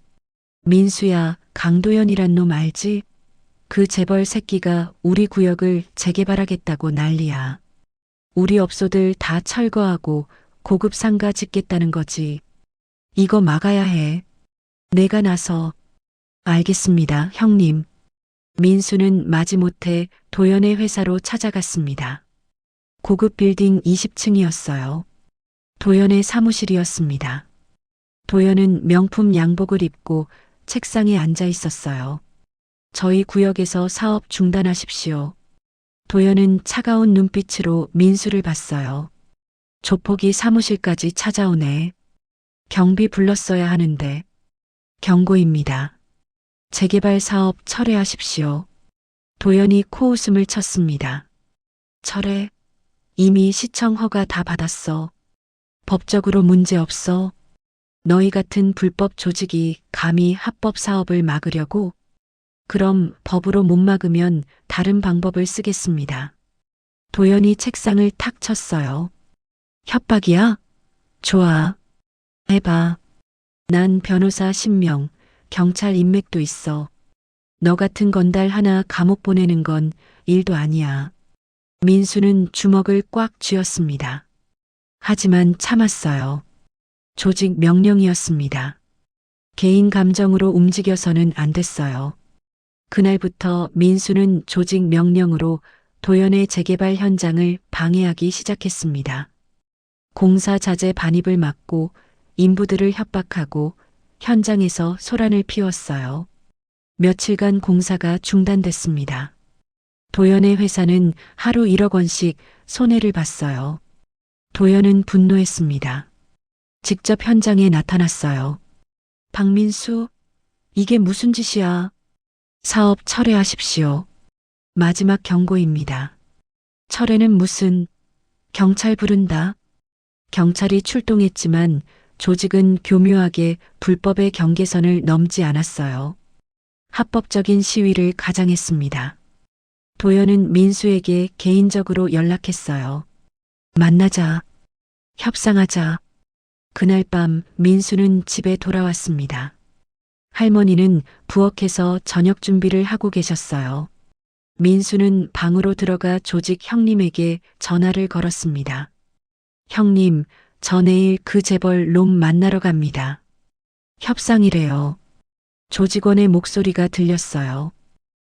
민수야, 강도연이란 놈 알지? 그 재벌 새끼가 우리 구역을 재개발하겠다고 난리야. 우리 업소들 다 철거하고 고급 상가 짓겠다는 거지. 이거 막아야 해. 내가 나서. 알겠습니다, 형님. 민수는 마지못해 도연의 회사로 찾아갔습니다. 고급 빌딩 20층이었어요. 도연의 사무실이었습니다. 도연은 명품 양복을 입고 책상에 앉아 있었어요. 저희 구역에서 사업 중단하십시오. 도연은 차가운 눈빛으로 민수를 봤어요. 조폭이 사무실까지 찾아오네. 경비 불렀어야 하는데. 경고입니다. 재개발 사업 철회하십시오. 도연이 코웃음을 쳤습니다. 철회? 이미 시청 허가 다 받았어. 법적으로 문제 없어. 너희 같은 불법 조직이 감히 합법 사업을 막으려고? 그럼 법으로 못 막으면 다른 방법을 쓰겠습니다. 도연이 책상을 탁 쳤어요. 협박이야? 좋아. 해봐. 난 변호사 10명, 경찰 인맥도 있어. 너 같은 건달 하나 감옥 보내는 건 일도 아니야. 민수는 주먹을 꽉 쥐었습니다. 하지만 참았어요. 조직 명령이었습니다. 개인 감정으로 움직여서는 안 됐어요. 그날부터 민수는 조직 명령으로 도연의 재개발 현장을 방해하기 시작했습니다. 공사 자재 반입을 막고 인부들을 협박하고 현장에서 소란을 피웠어요. 며칠간 공사가 중단됐습니다. 도연의 회사는 하루 1억 원씩 손해를 봤어요. 도연은 분노했습니다. 직접 현장에 나타났어요. 박민수, 이게 무슨 짓이야? 사업 철회하십시오. 마지막 경고입니다. 철회는 무슨, 경찰 부른다. 경찰이 출동했지만 조직은 교묘하게 불법의 경계선을 넘지 않았어요. 합법적인 시위를 가장했습니다. 도연은 민수에게 개인적으로 연락했어요. 만나자. 협상하자. 그날 밤 민수는 집에 돌아왔습니다. 할머니는 부엌에서 저녁 준비를 하고 계셨어요. 민수는 방으로 들어가 조직 형님에게 전화를 걸었습니다. 형님, 저 내일 그 재벌 놈 만나러 갑니다. 협상이래요. 조직원의 목소리가 들렸어요.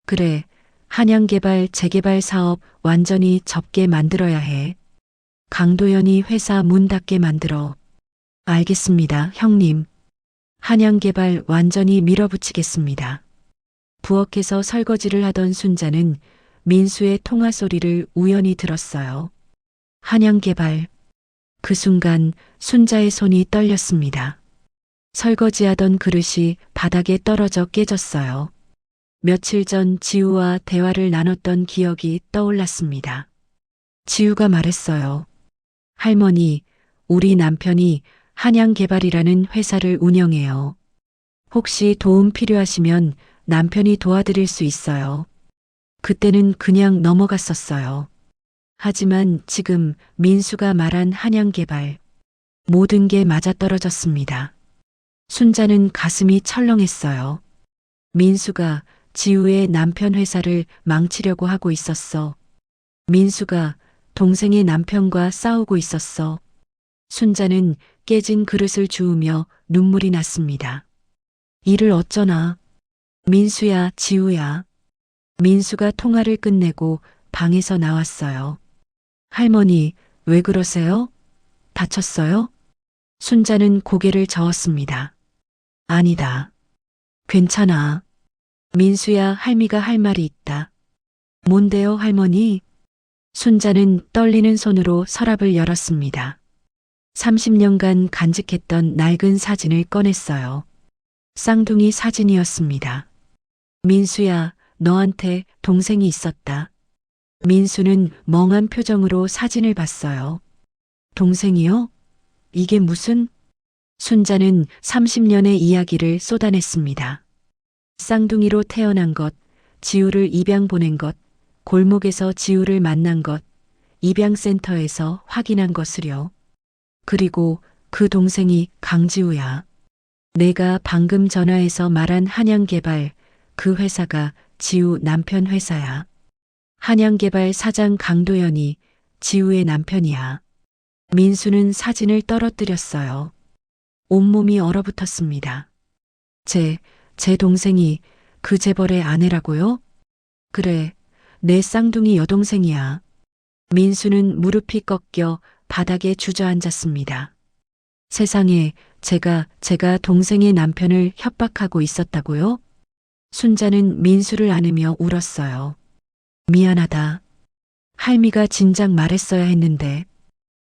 그래, 한양개발 재개발 사업 완전히 접게 만들어야 해. 강도연이 회사 문 닫게 만들어. 알겠습니다, 형님. 한양개발 완전히 밀어붙이겠습니다. 부엌에서 설거지를 하던 순자는 민수의 통화 소리를 우연히 들었어요. 한양개발. 그 순간 순자의 손이 떨렸습니다. 설거지하던 그릇이 바닥에 떨어져 깨졌어요. 며칠 전 지우와 대화를 나눴던 기억이 떠올랐습니다. 지우가 말했어요. 할머니, 우리 남편이 한양개발이라는 회사를 운영해요. 혹시 도움 필요하시면 남편이 도와드릴 수 있어요. 그때는 그냥 넘어갔었어요. 하지만 지금 민수가 말한 한양개발, 모든 게 맞아떨어졌습니다. 순자는 가슴이 철렁했어요. 민수가 지우의 남편 회사를 망치려고 하고 있었어. 민수가 동생의 남편과 싸우고 있었어. 순자는 깨진 그릇을 주우며 눈물이 났습니다. 이를 어쩌나. 민수야, 지우야. 민수가 통화를 끝내고 방에서 나왔어요. 할머니, 왜 그러세요? 다쳤어요? 순자는 고개를 저었습니다. 아니다. 괜찮아. 민수야, 할미가 할 말이 있다. 뭔데요, 할머니? 순자는 떨리는 손으로 서랍을 열었습니다. 30년간 간직했던 낡은 사진을 꺼냈어요. 쌍둥이 사진이었습니다. 민수야, 너한테 동생이 있었다. 민수는 멍한 표정으로 사진을 봤어요. 동생이요? 이게 무슨? 순자는 30년의 이야기를 쏟아냈습니다. 쌍둥이로 태어난 것, 지우를 입양 보낸 것, 골목에서 지우를 만난 것, 입양센터에서 확인한 것을요. 그리고 그 동생이 강지우야. 내가 방금 전화해서 말한 한양개발, 그 회사가 지우 남편 회사야. 한양개발 사장 강도연이 지우의 남편이야. 민수는 사진을 떨어뜨렸어요. 온몸이 얼어붙었습니다. 제 동생이 그 재벌의 아내라고요? 그래, 내 쌍둥이 여동생이야. 민수는 무릎이 꺾여 바닥에 주저앉았습니다. 세상에, 제가 동생의 남편을 협박하고 있었다고요? 순자는 민수를 안으며 울었어요. 미안하다. 할미가 진작 말했어야 했는데.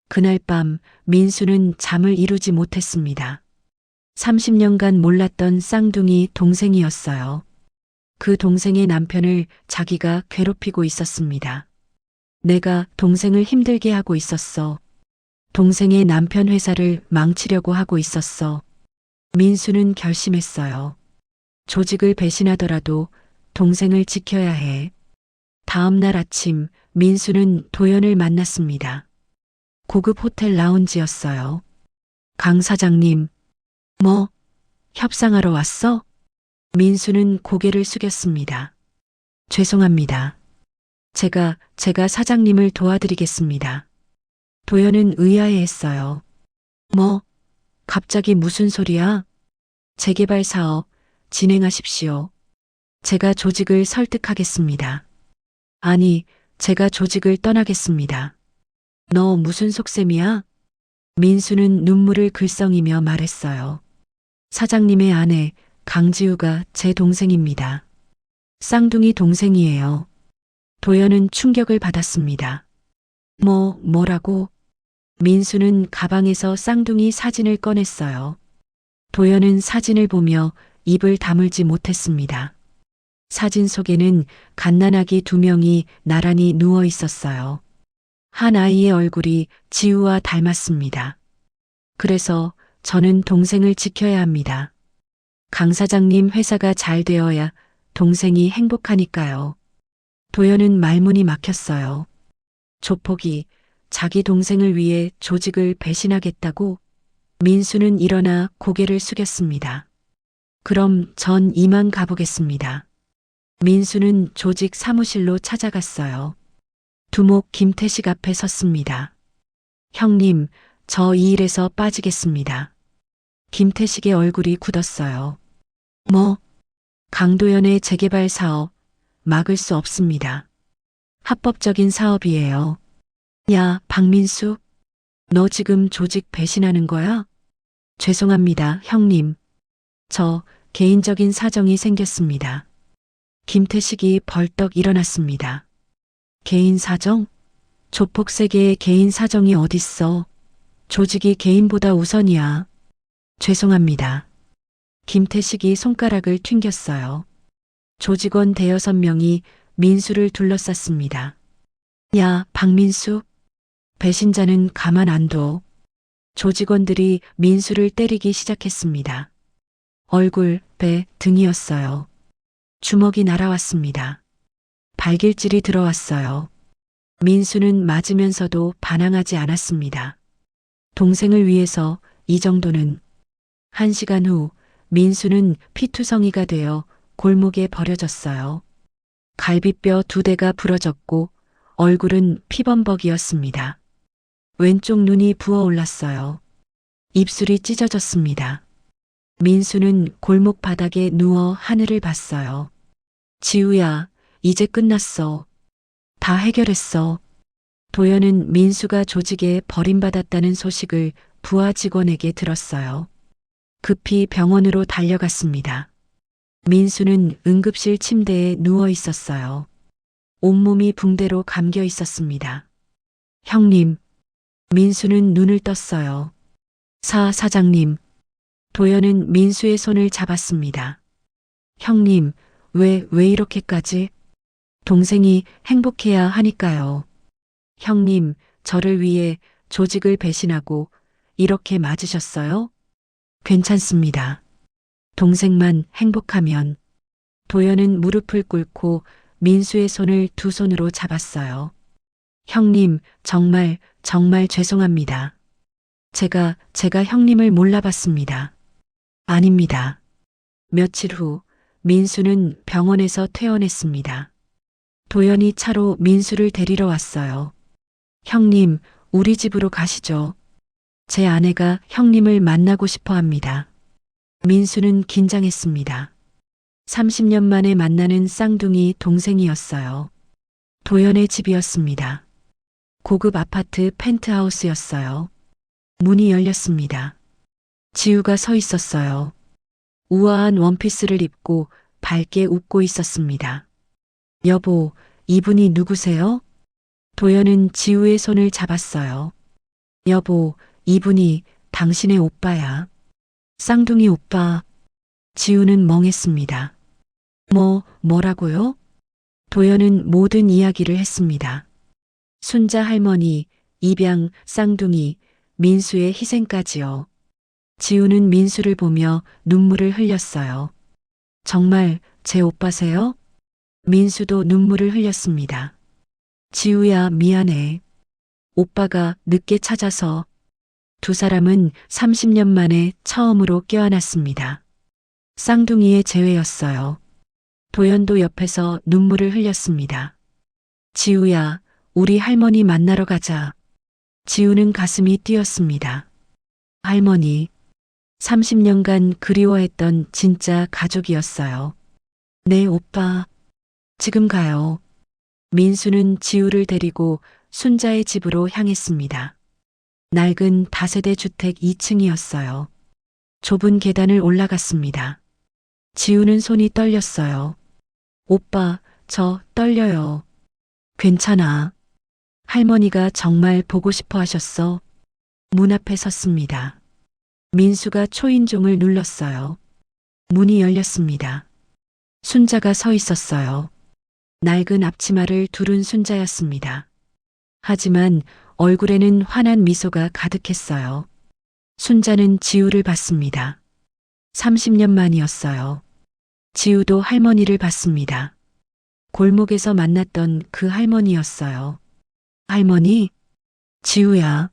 그날 밤 민수는 잠을 이루지 못했습니다. 30년간 몰랐던 쌍둥이 동생이었어요. 그 동생의 남편을 자기가 괴롭히고 있었습니다. 내가 동생을 힘들게 하고 있었어. 동생의 남편 회사를 망치려고 하고 있었어. 민수는 결심했어요. 조직을 배신하더라도 동생을 지켜야 해. 다음 날 아침 민수는 도연을 만났습니다. 고급 호텔 라운지였어요. 강 사장님, 뭐, 협상하러 왔어? 민수는 고개를 숙였습니다. 죄송합니다. 제가 사장님을 도와드리겠습니다. 도연은 의아해했어요. 뭐, 갑자기 무슨 소리야? 재개발 사업 진행하십시오. 제가 조직을 설득하겠습니다. 아니, 제가 조직을 떠나겠습니다. 너 무슨 속셈이야? 민수는 눈물을 글썽이며 말했어요. 사장님의 아내 강지우가 제 동생입니다. 쌍둥이 동생이에요. 도연은 충격을 받았습니다. 뭐라고? 민수는 가방에서 쌍둥이 사진을 꺼냈어요. 도연은 사진을 보며 입을 다물지 못했습니다. 사진 속에는 갓난아기 2명이 나란히 누워 있었어요. 한 아이의 얼굴이 지우와 닮았습니다. 그래서 저는 동생을 지켜야 합니다. 강 사장님 회사가 잘 되어야 동생이 행복하니까요. 도연은 말문이 막혔어요. 조폭이 자기 동생을 위해 조직을 배신하겠다고? 민수는 일어나 고개를 숙였습니다. 그럼 전 이만 가보겠습니다. 민수는 조직 사무실로 찾아갔어요. 두목 김태식 앞에 섰습니다. 형님, 저 이 일에서 빠지겠습니다. 김태식의 얼굴이 굳었어요. 뭐? 강도연의 재개발 사업 막을 수 없습니다. 합법적인 사업이에요. 야, 박민수, 너 지금 조직 배신하는 거야? 죄송합니다, 형님. 저 개인적인 사정이 생겼습니다. 김태식이 벌떡 일어났습니다. 개인 사정? 조폭 세계에 개인 사정이 어딨어. 조직이 개인보다 우선이야. 죄송합니다. 김태식이 손가락을 튕겼어요. 조직원 5-6명이 민수를 둘러쌌습니다. 야, 박민수. 배신자는 가만 안 둬. 조직원들이 민수를 때리기 시작했습니다. 얼굴, 배, 등이었어요. 주먹이 날아왔습니다. 발길질이 들어왔어요. 민수는 맞으면서도 반항하지 않았습니다. 동생을 위해서 이 정도는. 1시간 후 민수는 피투성이가 되어 골목에 버려졌어요. 갈비뼈 2대가 부러졌고 얼굴은 피범벅이었습니다. 왼쪽 눈이 부어올랐어요. 입술이 찢어졌습니다. 민수는 골목 바닥에 누워 하늘을 봤어요. 지우야, 이제 끝났어. 다 해결했어. 도연은 민수가 조직에 버림받았다는 소식을 부하 직원에게 들었어요. 급히 병원으로 달려갔습니다. 민수는 응급실 침대에 누워 있었어요. 온몸이 붕대로 감겨 있었습니다. 형님, 민수는 눈을 떴어요. 사장님. 도연은 민수의 손을 잡았습니다. 형님, 왜 이렇게까지? 동생이 행복해야 하니까요. 형님, 저를 위해 조직을 배신하고 이렇게 맞으셨어요? 괜찮습니다. 동생만 행복하면. 도연은 무릎을 꿇고 민수의 손을 두 손으로 잡았어요. 형님, 정말 죄송합니다. 제가 형님을 몰라봤습니다. 아닙니다. 며칠 후 민수는 병원에서 퇴원했습니다. 도연이 차로 민수를 데리러 왔어요. 형님, 우리 집으로 가시죠. 제 아내가 형님을 만나고 싶어 합니다. 민수는 긴장했습니다. 30년 만에 만나는 쌍둥이 동생이었어요. 도연의 집이었습니다. 고급 아파트 펜트하우스였어요. 문이 열렸습니다. 지우가 서 있었어요. 우아한 원피스를 입고 밝게 웃고 있었습니다. 여보, 이분이 누구세요? 도연은 지우의 손을 잡았어요. 여보, 이분이 당신의 오빠야. 쌍둥이 오빠. 지우는 멍했습니다. 뭐라고요? 도연은 모든 이야기를 했습니다. 순자 할머니, 입양, 쌍둥이, 민수의 희생까지요. 지우는 민수를 보며 눈물을 흘렸어요. 정말 제 오빠세요? 민수도 눈물을 흘렸습니다. 지우야, 미안해. 오빠가 늦게 찾아서. 두 사람은 30년 만에 처음으로 껴안았습니다. 쌍둥이의 재회였어요. 도연도 옆에서 눈물을 흘렸습니다. 지우야, 우리 할머니 만나러 가자. 지우는 가슴이 뛰었습니다. 할머니. 30년간 그리워했던 진짜 가족이었어요. 네, 오빠. 지금 가요. 민수는 지우를 데리고 순자의 집으로 향했습니다. 낡은 다세대 주택 2층이었어요. 좁은 계단을 올라갔습니다. 지우는 손이 떨렸어요. 오빠, 저 떨려요. 괜찮아. 할머니가 정말 보고 싶어 하셨어. 문 앞에 섰습니다. 민수가 초인종을 눌렀어요. 문이 열렸습니다. 순자가 서 있었어요. 낡은 앞치마를 두른 순자였습니다. 하지만 얼굴에는 환한 미소가 가득했어요. 순자는 지우를 봤습니다. 30년 만이었어요. 지우도 할머니를 봤습니다. 골목에서 만났던 그 할머니였어요. 할머니? 지우야.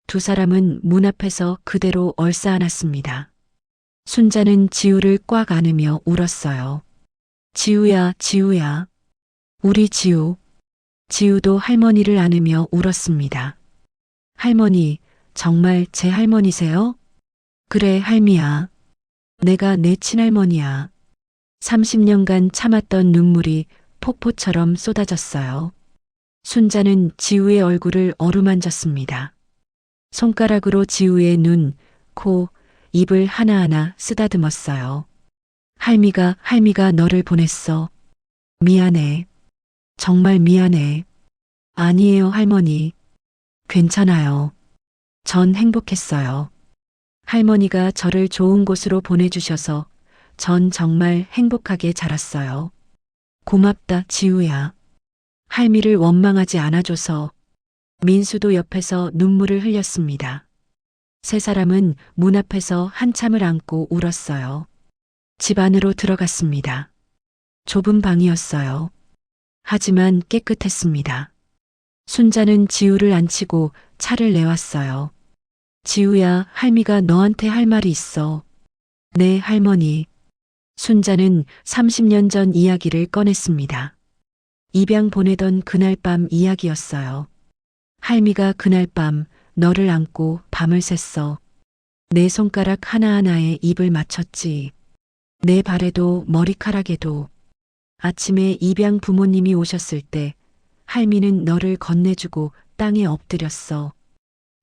두 사람은 문 앞에서 그대로 얼싸안았습니다. 순자는 지우를 꽉 안으며 울었어요. 지우야, 지우야. 우리 지우. 지우도 할머니를 안으며 울었습니다. 할머니, 정말 제 할머니세요? 그래, 할미야. 내가 내 친할머니야. 30년간 참았던 눈물이 폭포처럼 쏟아졌어요. 순자는 지우의 얼굴을 어루만졌습니다. 손가락으로 지우의 눈, 코, 입을 하나하나 쓰다듬었어요. 할미가 너를 보냈어. 미안해. 정말 미안해. 아니에요, 할머니. 괜찮아요. 전 행복했어요. 할머니가 저를 좋은 곳으로 보내주셔서 전 정말 행복하게 자랐어요. 고맙다, 지우야. 할미를 원망하지 않아줘서. 민수도 옆에서 눈물을 흘렸습니다. 세 사람은 문 앞에서 한참을 안고 울었어요. 집 안으로 들어갔습니다. 좁은 방이었어요. 하지만 깨끗했습니다. 순자는 지우를 안치고 차를 내왔어요. 지우야, 할미가 너한테 할 말이 있어. 네, 할머니. 순자는 30년 전 이야기를 꺼냈습니다. 입양 보내던 그날 밤 이야기였어요. 할미가 그날 밤 너를 안고 밤을 샜어. 내 손가락 하나하나에 입을 맞췄지. 내 발에도 머리카락에도. 아침에 입양 부모님이 오셨을 때 할미는 너를 건네주고 땅에 엎드렸어.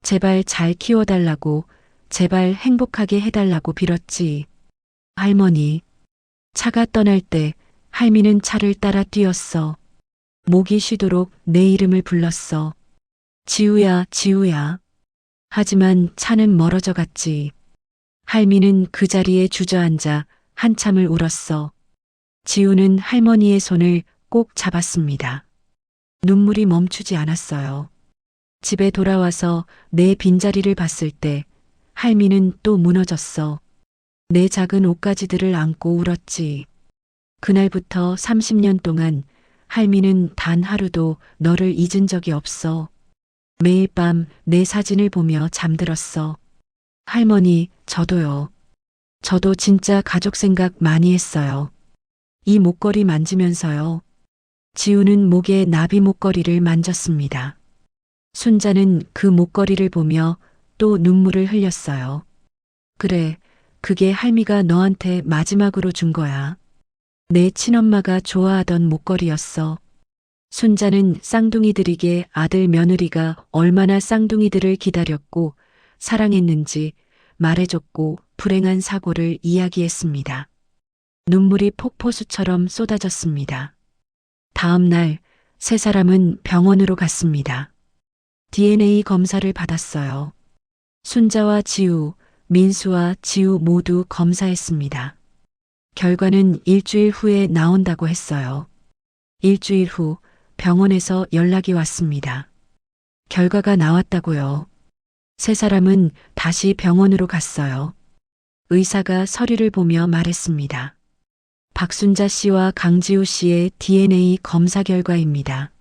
제발 잘 키워달라고, 제발 행복하게 해달라고 빌었지. 할머니. 차가 떠날 때 할미는 차를 따라 뛰었어. 목이 쉬도록 내 이름을 불렀어. 지우야, 지우야. 하지만 차는 멀어져 갔지. 할미는 그 자리에 주저앉아 한참을 울었어. 지우는 할머니의 손을 꼭 잡았습니다. 눈물이 멈추지 않았어요. 집에 돌아와서 내 빈자리를 봤을 때 할미는 또 무너졌어. 내 작은 옷가지들을 안고 울었지. 그날부터 30년 동안 할미는 단 하루도 너를 잊은 적이 없어. 매일 밤 내 사진을 보며 잠들었어. 할머니, 저도요. 저도 진짜 가족 생각 많이 했어요. 이 목걸이 만지면서요. 지우는 목에 나비 목걸이를 만졌습니다. 순자는 그 목걸이를 보며 또 눈물을 흘렸어요. 그래, 그게 할미가 너한테 마지막으로 준 거야. 내 친엄마가 좋아하던 목걸이였어. 순자는 쌍둥이들에게 아들 며느리가 얼마나 쌍둥이들을 기다렸고 사랑했는지 말해줬고 불행한 사고를 이야기했습니다. 눈물이 폭포수처럼 쏟아졌습니다. 다음 날 세 사람은 병원으로 갔습니다. DNA 검사를 받았어요. 순자와 지우, 민수와 지우 모두 검사했습니다. 결과는 일주일 후에 나온다고 했어요. 일주일 후 병원에서 연락이 왔습니다. 결과가 나왔다고요. 세 사람은 다시 병원으로 갔어요. 의사가 서류를 보며 말했습니다. 박순자 씨와 강지우 씨의 DNA 검사 결과입니다.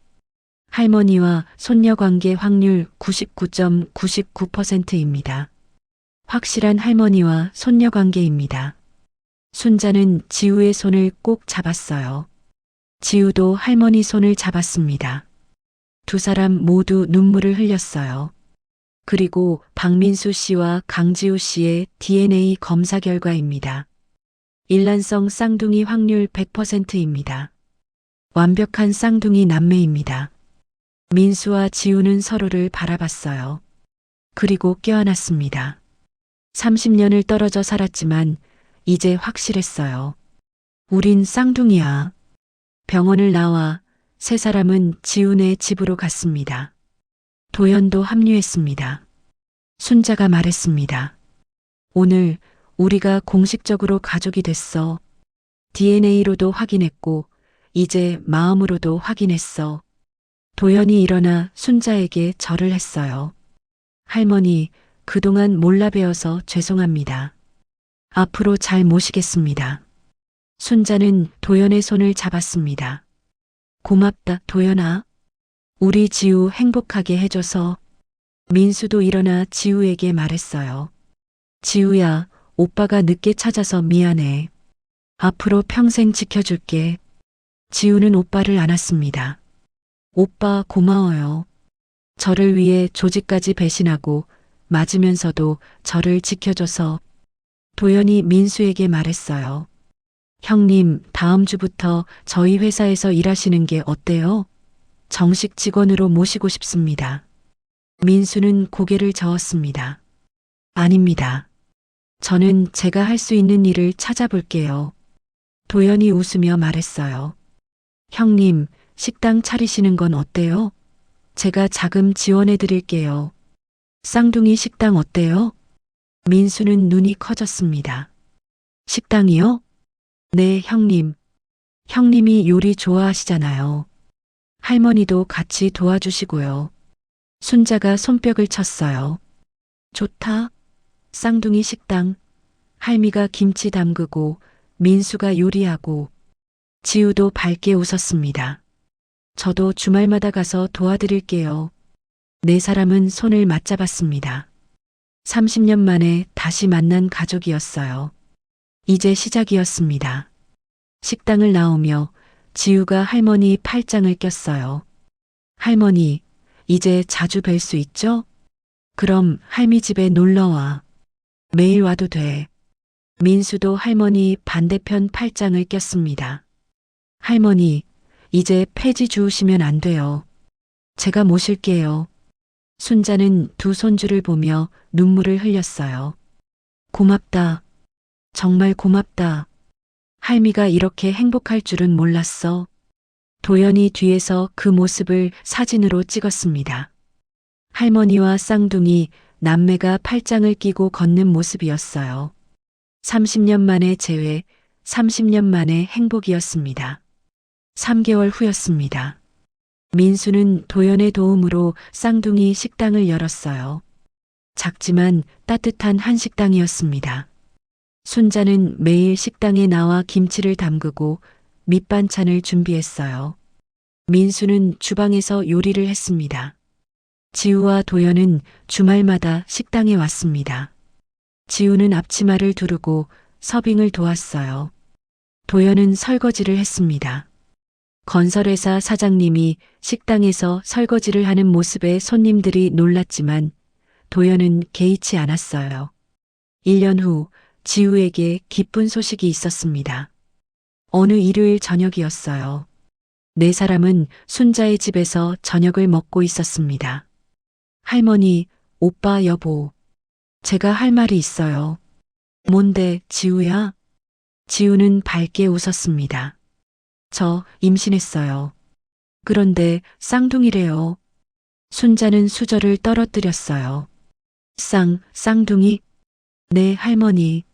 할머니와 손녀 관계 확률 99.99%입니다. 확실한 할머니와 손녀 관계입니다. 순자는 지우의 손을 꼭 잡았어요. 지우도 할머니 손을 잡았습니다. 두 사람 모두 눈물을 흘렸어요. 그리고 박민수 씨와 강지우 씨의 DNA 검사 결과입니다. 일란성 쌍둥이 확률 100%입니다. 완벽한 쌍둥이 남매입니다. 민수와 지우는 서로를 바라봤어요. 그리고 껴안았습니다. 30년을 떨어져 살았지만 이제 확실했어요. 우린 쌍둥이야. 병원을 나와 세 사람은 지우네 집으로 갔습니다. 도연도 합류했습니다. 순자가 말했습니다. 오늘 우리가 공식적으로 가족이 됐어. DNA로도 확인했고 이제 마음으로도 확인했어. 도연이 일어나 순자에게 절을 했어요. 할머니, 그동안 몰라 배워서 죄송합니다. 앞으로 잘 모시겠습니다. 순자는 도연의 손을 잡았습니다. 고맙다, 도연아. 우리 지우 행복하게 해줘서. 민수도 일어나 지우에게 말했어요. 지우야, 오빠가 늦게 찾아서 미안해. 앞으로 평생 지켜줄게. 지우는 오빠를 안았습니다. 오빠 고마워요. 저를 위해 조직까지 배신하고 맞으면서도 저를 지켜줘서. 도연이 민수에게 말했어요. 형님, 다음 주부터 저희 회사에서 일하시는 게 어때요? 정식 직원으로 모시고 싶습니다. 민수는 고개를 저었습니다. 아닙니다. 저는 제가 할 수 있는 일을 찾아볼게요. 도연이 웃으며 말했어요. 형님, 식당 차리시는 건 어때요? 제가 자금 지원해 드릴게요. 쌍둥이 식당 어때요? 민수는 눈이 커졌습니다. 식당이요? 네, 형님. 형님이 요리 좋아하시잖아요. 할머니도 같이 도와주시고요. 순자가 손뼉을 쳤어요. 좋다. 쌍둥이 식당. 할미가 김치 담그고 민수가 요리하고 지우도 밝게 웃었습니다. 저도 주말마다 가서 도와드릴게요. 네 사람은 손을 맞잡았습니다. 30년 만에 다시 만난 가족이었어요. 이제 시작이었습니다. 식당을 나오며 지우가 할머니 팔짱을 꼈어요. 할머니, 이제 자주 뵐 수 있죠? 그럼 할미 집에 놀러와. 매일 와도 돼. 민수도 할머니 반대편 팔짱을 꼈습니다. 할머니, 이제 폐지 주우시면 안 돼요. 제가 모실게요. 순자는 두 손주를 보며 눈물을 흘렸어요. 고맙다. 정말 고맙다. 할미가 이렇게 행복할 줄은 몰랐어. 도연이 뒤에서 그 모습을 사진으로 찍었습니다. 할머니와 쌍둥이 남매가 팔짱을 끼고 걷는 모습이었어요. 30년 만에 재회, 30년 만에 행복이었습니다. 3개월 후였습니다. 민수는 도연의 도움으로 쌍둥이 식당을 열었어요. 작지만 따뜻한 한식당이었습니다. 순자는 매일 식당에 나와 김치를 담그고 밑반찬을 준비했어요. 민수는 주방에서 요리를 했습니다. 지우와 도연은 주말마다 식당에 왔습니다. 지우는 앞치마를 두르고 서빙을 도왔어요. 도연은 설거지를 했습니다. 건설회사 사장님이 식당에서 설거지를 하는 모습에 손님들이 놀랐지만 도연은 개의치 않았어요. 1년 후 지우에게 기쁜 소식이 있었습니다. 어느 일요일 저녁이었어요. 네 사람은 순자의 집에서 저녁을 먹고 있었습니다. 할머니, 오빠, 여보. 제가 할 말이 있어요. 뭔데, 지우야? 지우는 밝게 웃었습니다. 저 임신했어요. 그런데 쌍둥이래요. 순자는 수저를 떨어뜨렸어요. 쌍둥이? 네, 할머니.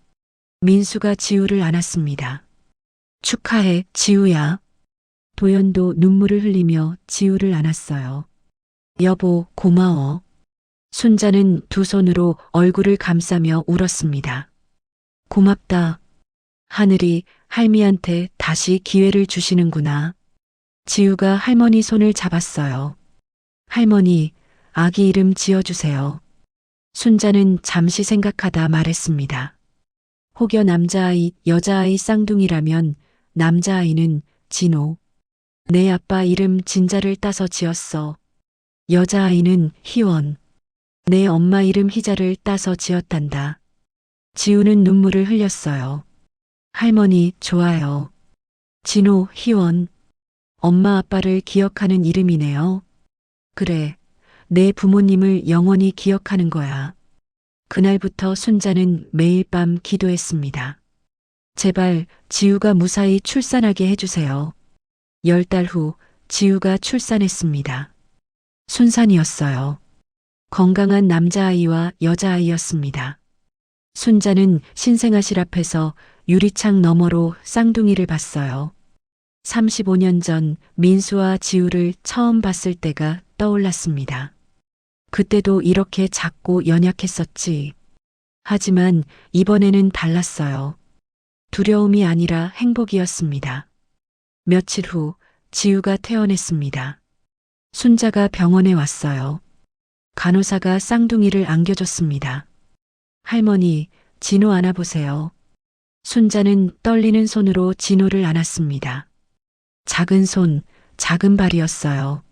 민수가 지우를 안았습니다. 축하해, 지우야. 도연도 눈물을 흘리며 지우를 안았어요. 여보, 고마워. 순자는 두 손으로 얼굴을 감싸며 울었습니다. 고맙다. 하늘이 할미한테 다시 기회를 주시는구나. 지우가 할머니 손을 잡았어요. 할머니, 아기 이름 지어주세요. 순자는 잠시 생각하다 말했습니다. 혹여 남자아이, 여자아이 쌍둥이라면 남자아이는 진호. 내 아빠 이름 진자를 따서 지었어. 여자아이는 희원. 내 엄마 이름 희자를 따서 지었단다. 지우는 눈물을 흘렸어요. 할머니, 좋아요. 진호, 희원. 엄마 아빠를 기억하는 이름이네요. 그래, 내 부모님을 영원히 기억하는 거야. 그날부터 순자는 매일 밤 기도했습니다. 제발 지우가 무사히 출산하게 해주세요. 10달 후 지우가 출산했습니다. 순산이었어요. 건강한 남자아이와 여자아이였습니다. 순자는 신생아실 앞에서 유리창 너머로 쌍둥이를 봤어요. 35년 전 민수와 지우를 처음 봤을 때가 떠올랐습니다. 그때도 이렇게 작고 연약했었지. 하지만 이번에는 달랐어요. 두려움이 아니라 행복이었습니다. 며칠 후 지우가 퇴원했습니다. 순자가 병원에 왔어요. 간호사가 쌍둥이를 안겨줬습니다. 할머니, 진호 안아보세요. 순자는 떨리는 손으로 진호를 안았습니다. 작은 손, 작은 발이었어요.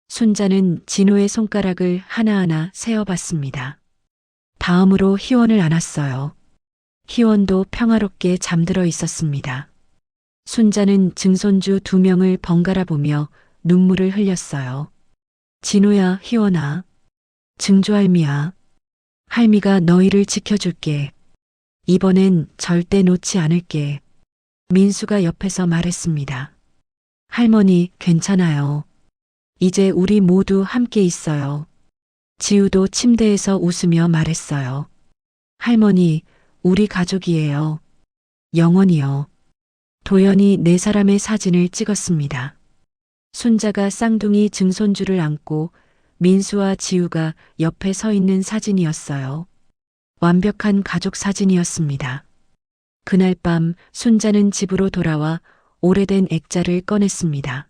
순자는 진호의 손가락을 하나하나 세어봤습니다. 다음으로 희원을 안았어요. 희원도 평화롭게 잠들어 있었습니다. 순자는 증손주 2명을 번갈아 보며 눈물을 흘렸어요. 진호야, 희원아. 증조할미야. 할미가 너희를 지켜줄게. 이번엔 절대 놓지 않을게. 민수가 옆에서 말했습니다. 할머니, 괜찮아요. 이제 우리 모두 함께 있어요. 지우도 침대에서 웃으며 말했어요. 할머니, 우리 가족이에요. 영원히요. 도연이 4사람의 사진을 찍었습니다. 순자가 쌍둥이 증손주를 안고 민수와 지우가 옆에 서 있는 사진이었어요. 완벽한 가족 사진이었습니다. 그날 밤 순자는 집으로 돌아와 오래된 액자를 꺼냈습니다.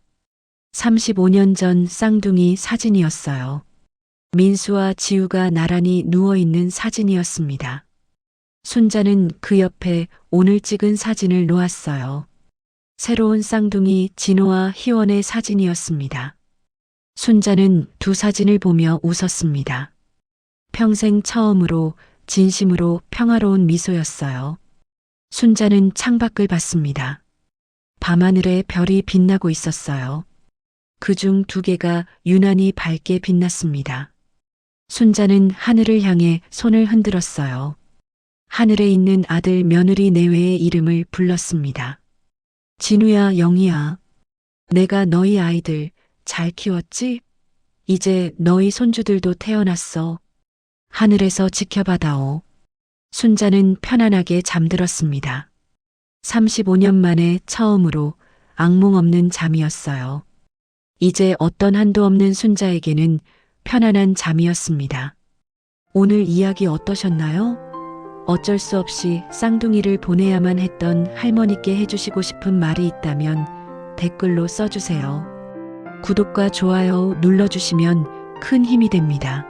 35년 전 쌍둥이 사진이었어요. 민수와 지우가 나란히 누워있는 사진이었습니다. 순자는 그 옆에 오늘 찍은 사진을 놓았어요. 새로운 쌍둥이 진호와 희원의 사진이었습니다. 순자는 두 사진을 보며 웃었습니다. 평생 처음으로 진심으로 평화로운 미소였어요. 순자는 창밖을 봤습니다. 밤하늘에 별이 빛나고 있었어요. 그중 2개가 유난히 밝게 빛났습니다. 순자는 하늘을 향해 손을 흔들었어요. 하늘에 있는 아들 며느리 내외의 이름을 불렀습니다. 진우야, 영희야. 내가 너희 아이들 잘 키웠지? 이제 너희 손주들도 태어났어. 하늘에서 지켜봐다오. 순자는 편안하게 잠들었습니다. 35년 만에 처음으로 악몽 없는 잠이었어요. 이제 어떤 한도 없는 순자에게는 편안한 잠이었습니다. 오늘 이야기 어떠셨나요? 어쩔 수 없이 쌍둥이를 보내야만 했던 할머니께 해주시고 싶은 말이 있다면 댓글로 써주세요. 구독과 좋아요 눌러주시면 큰 힘이 됩니다.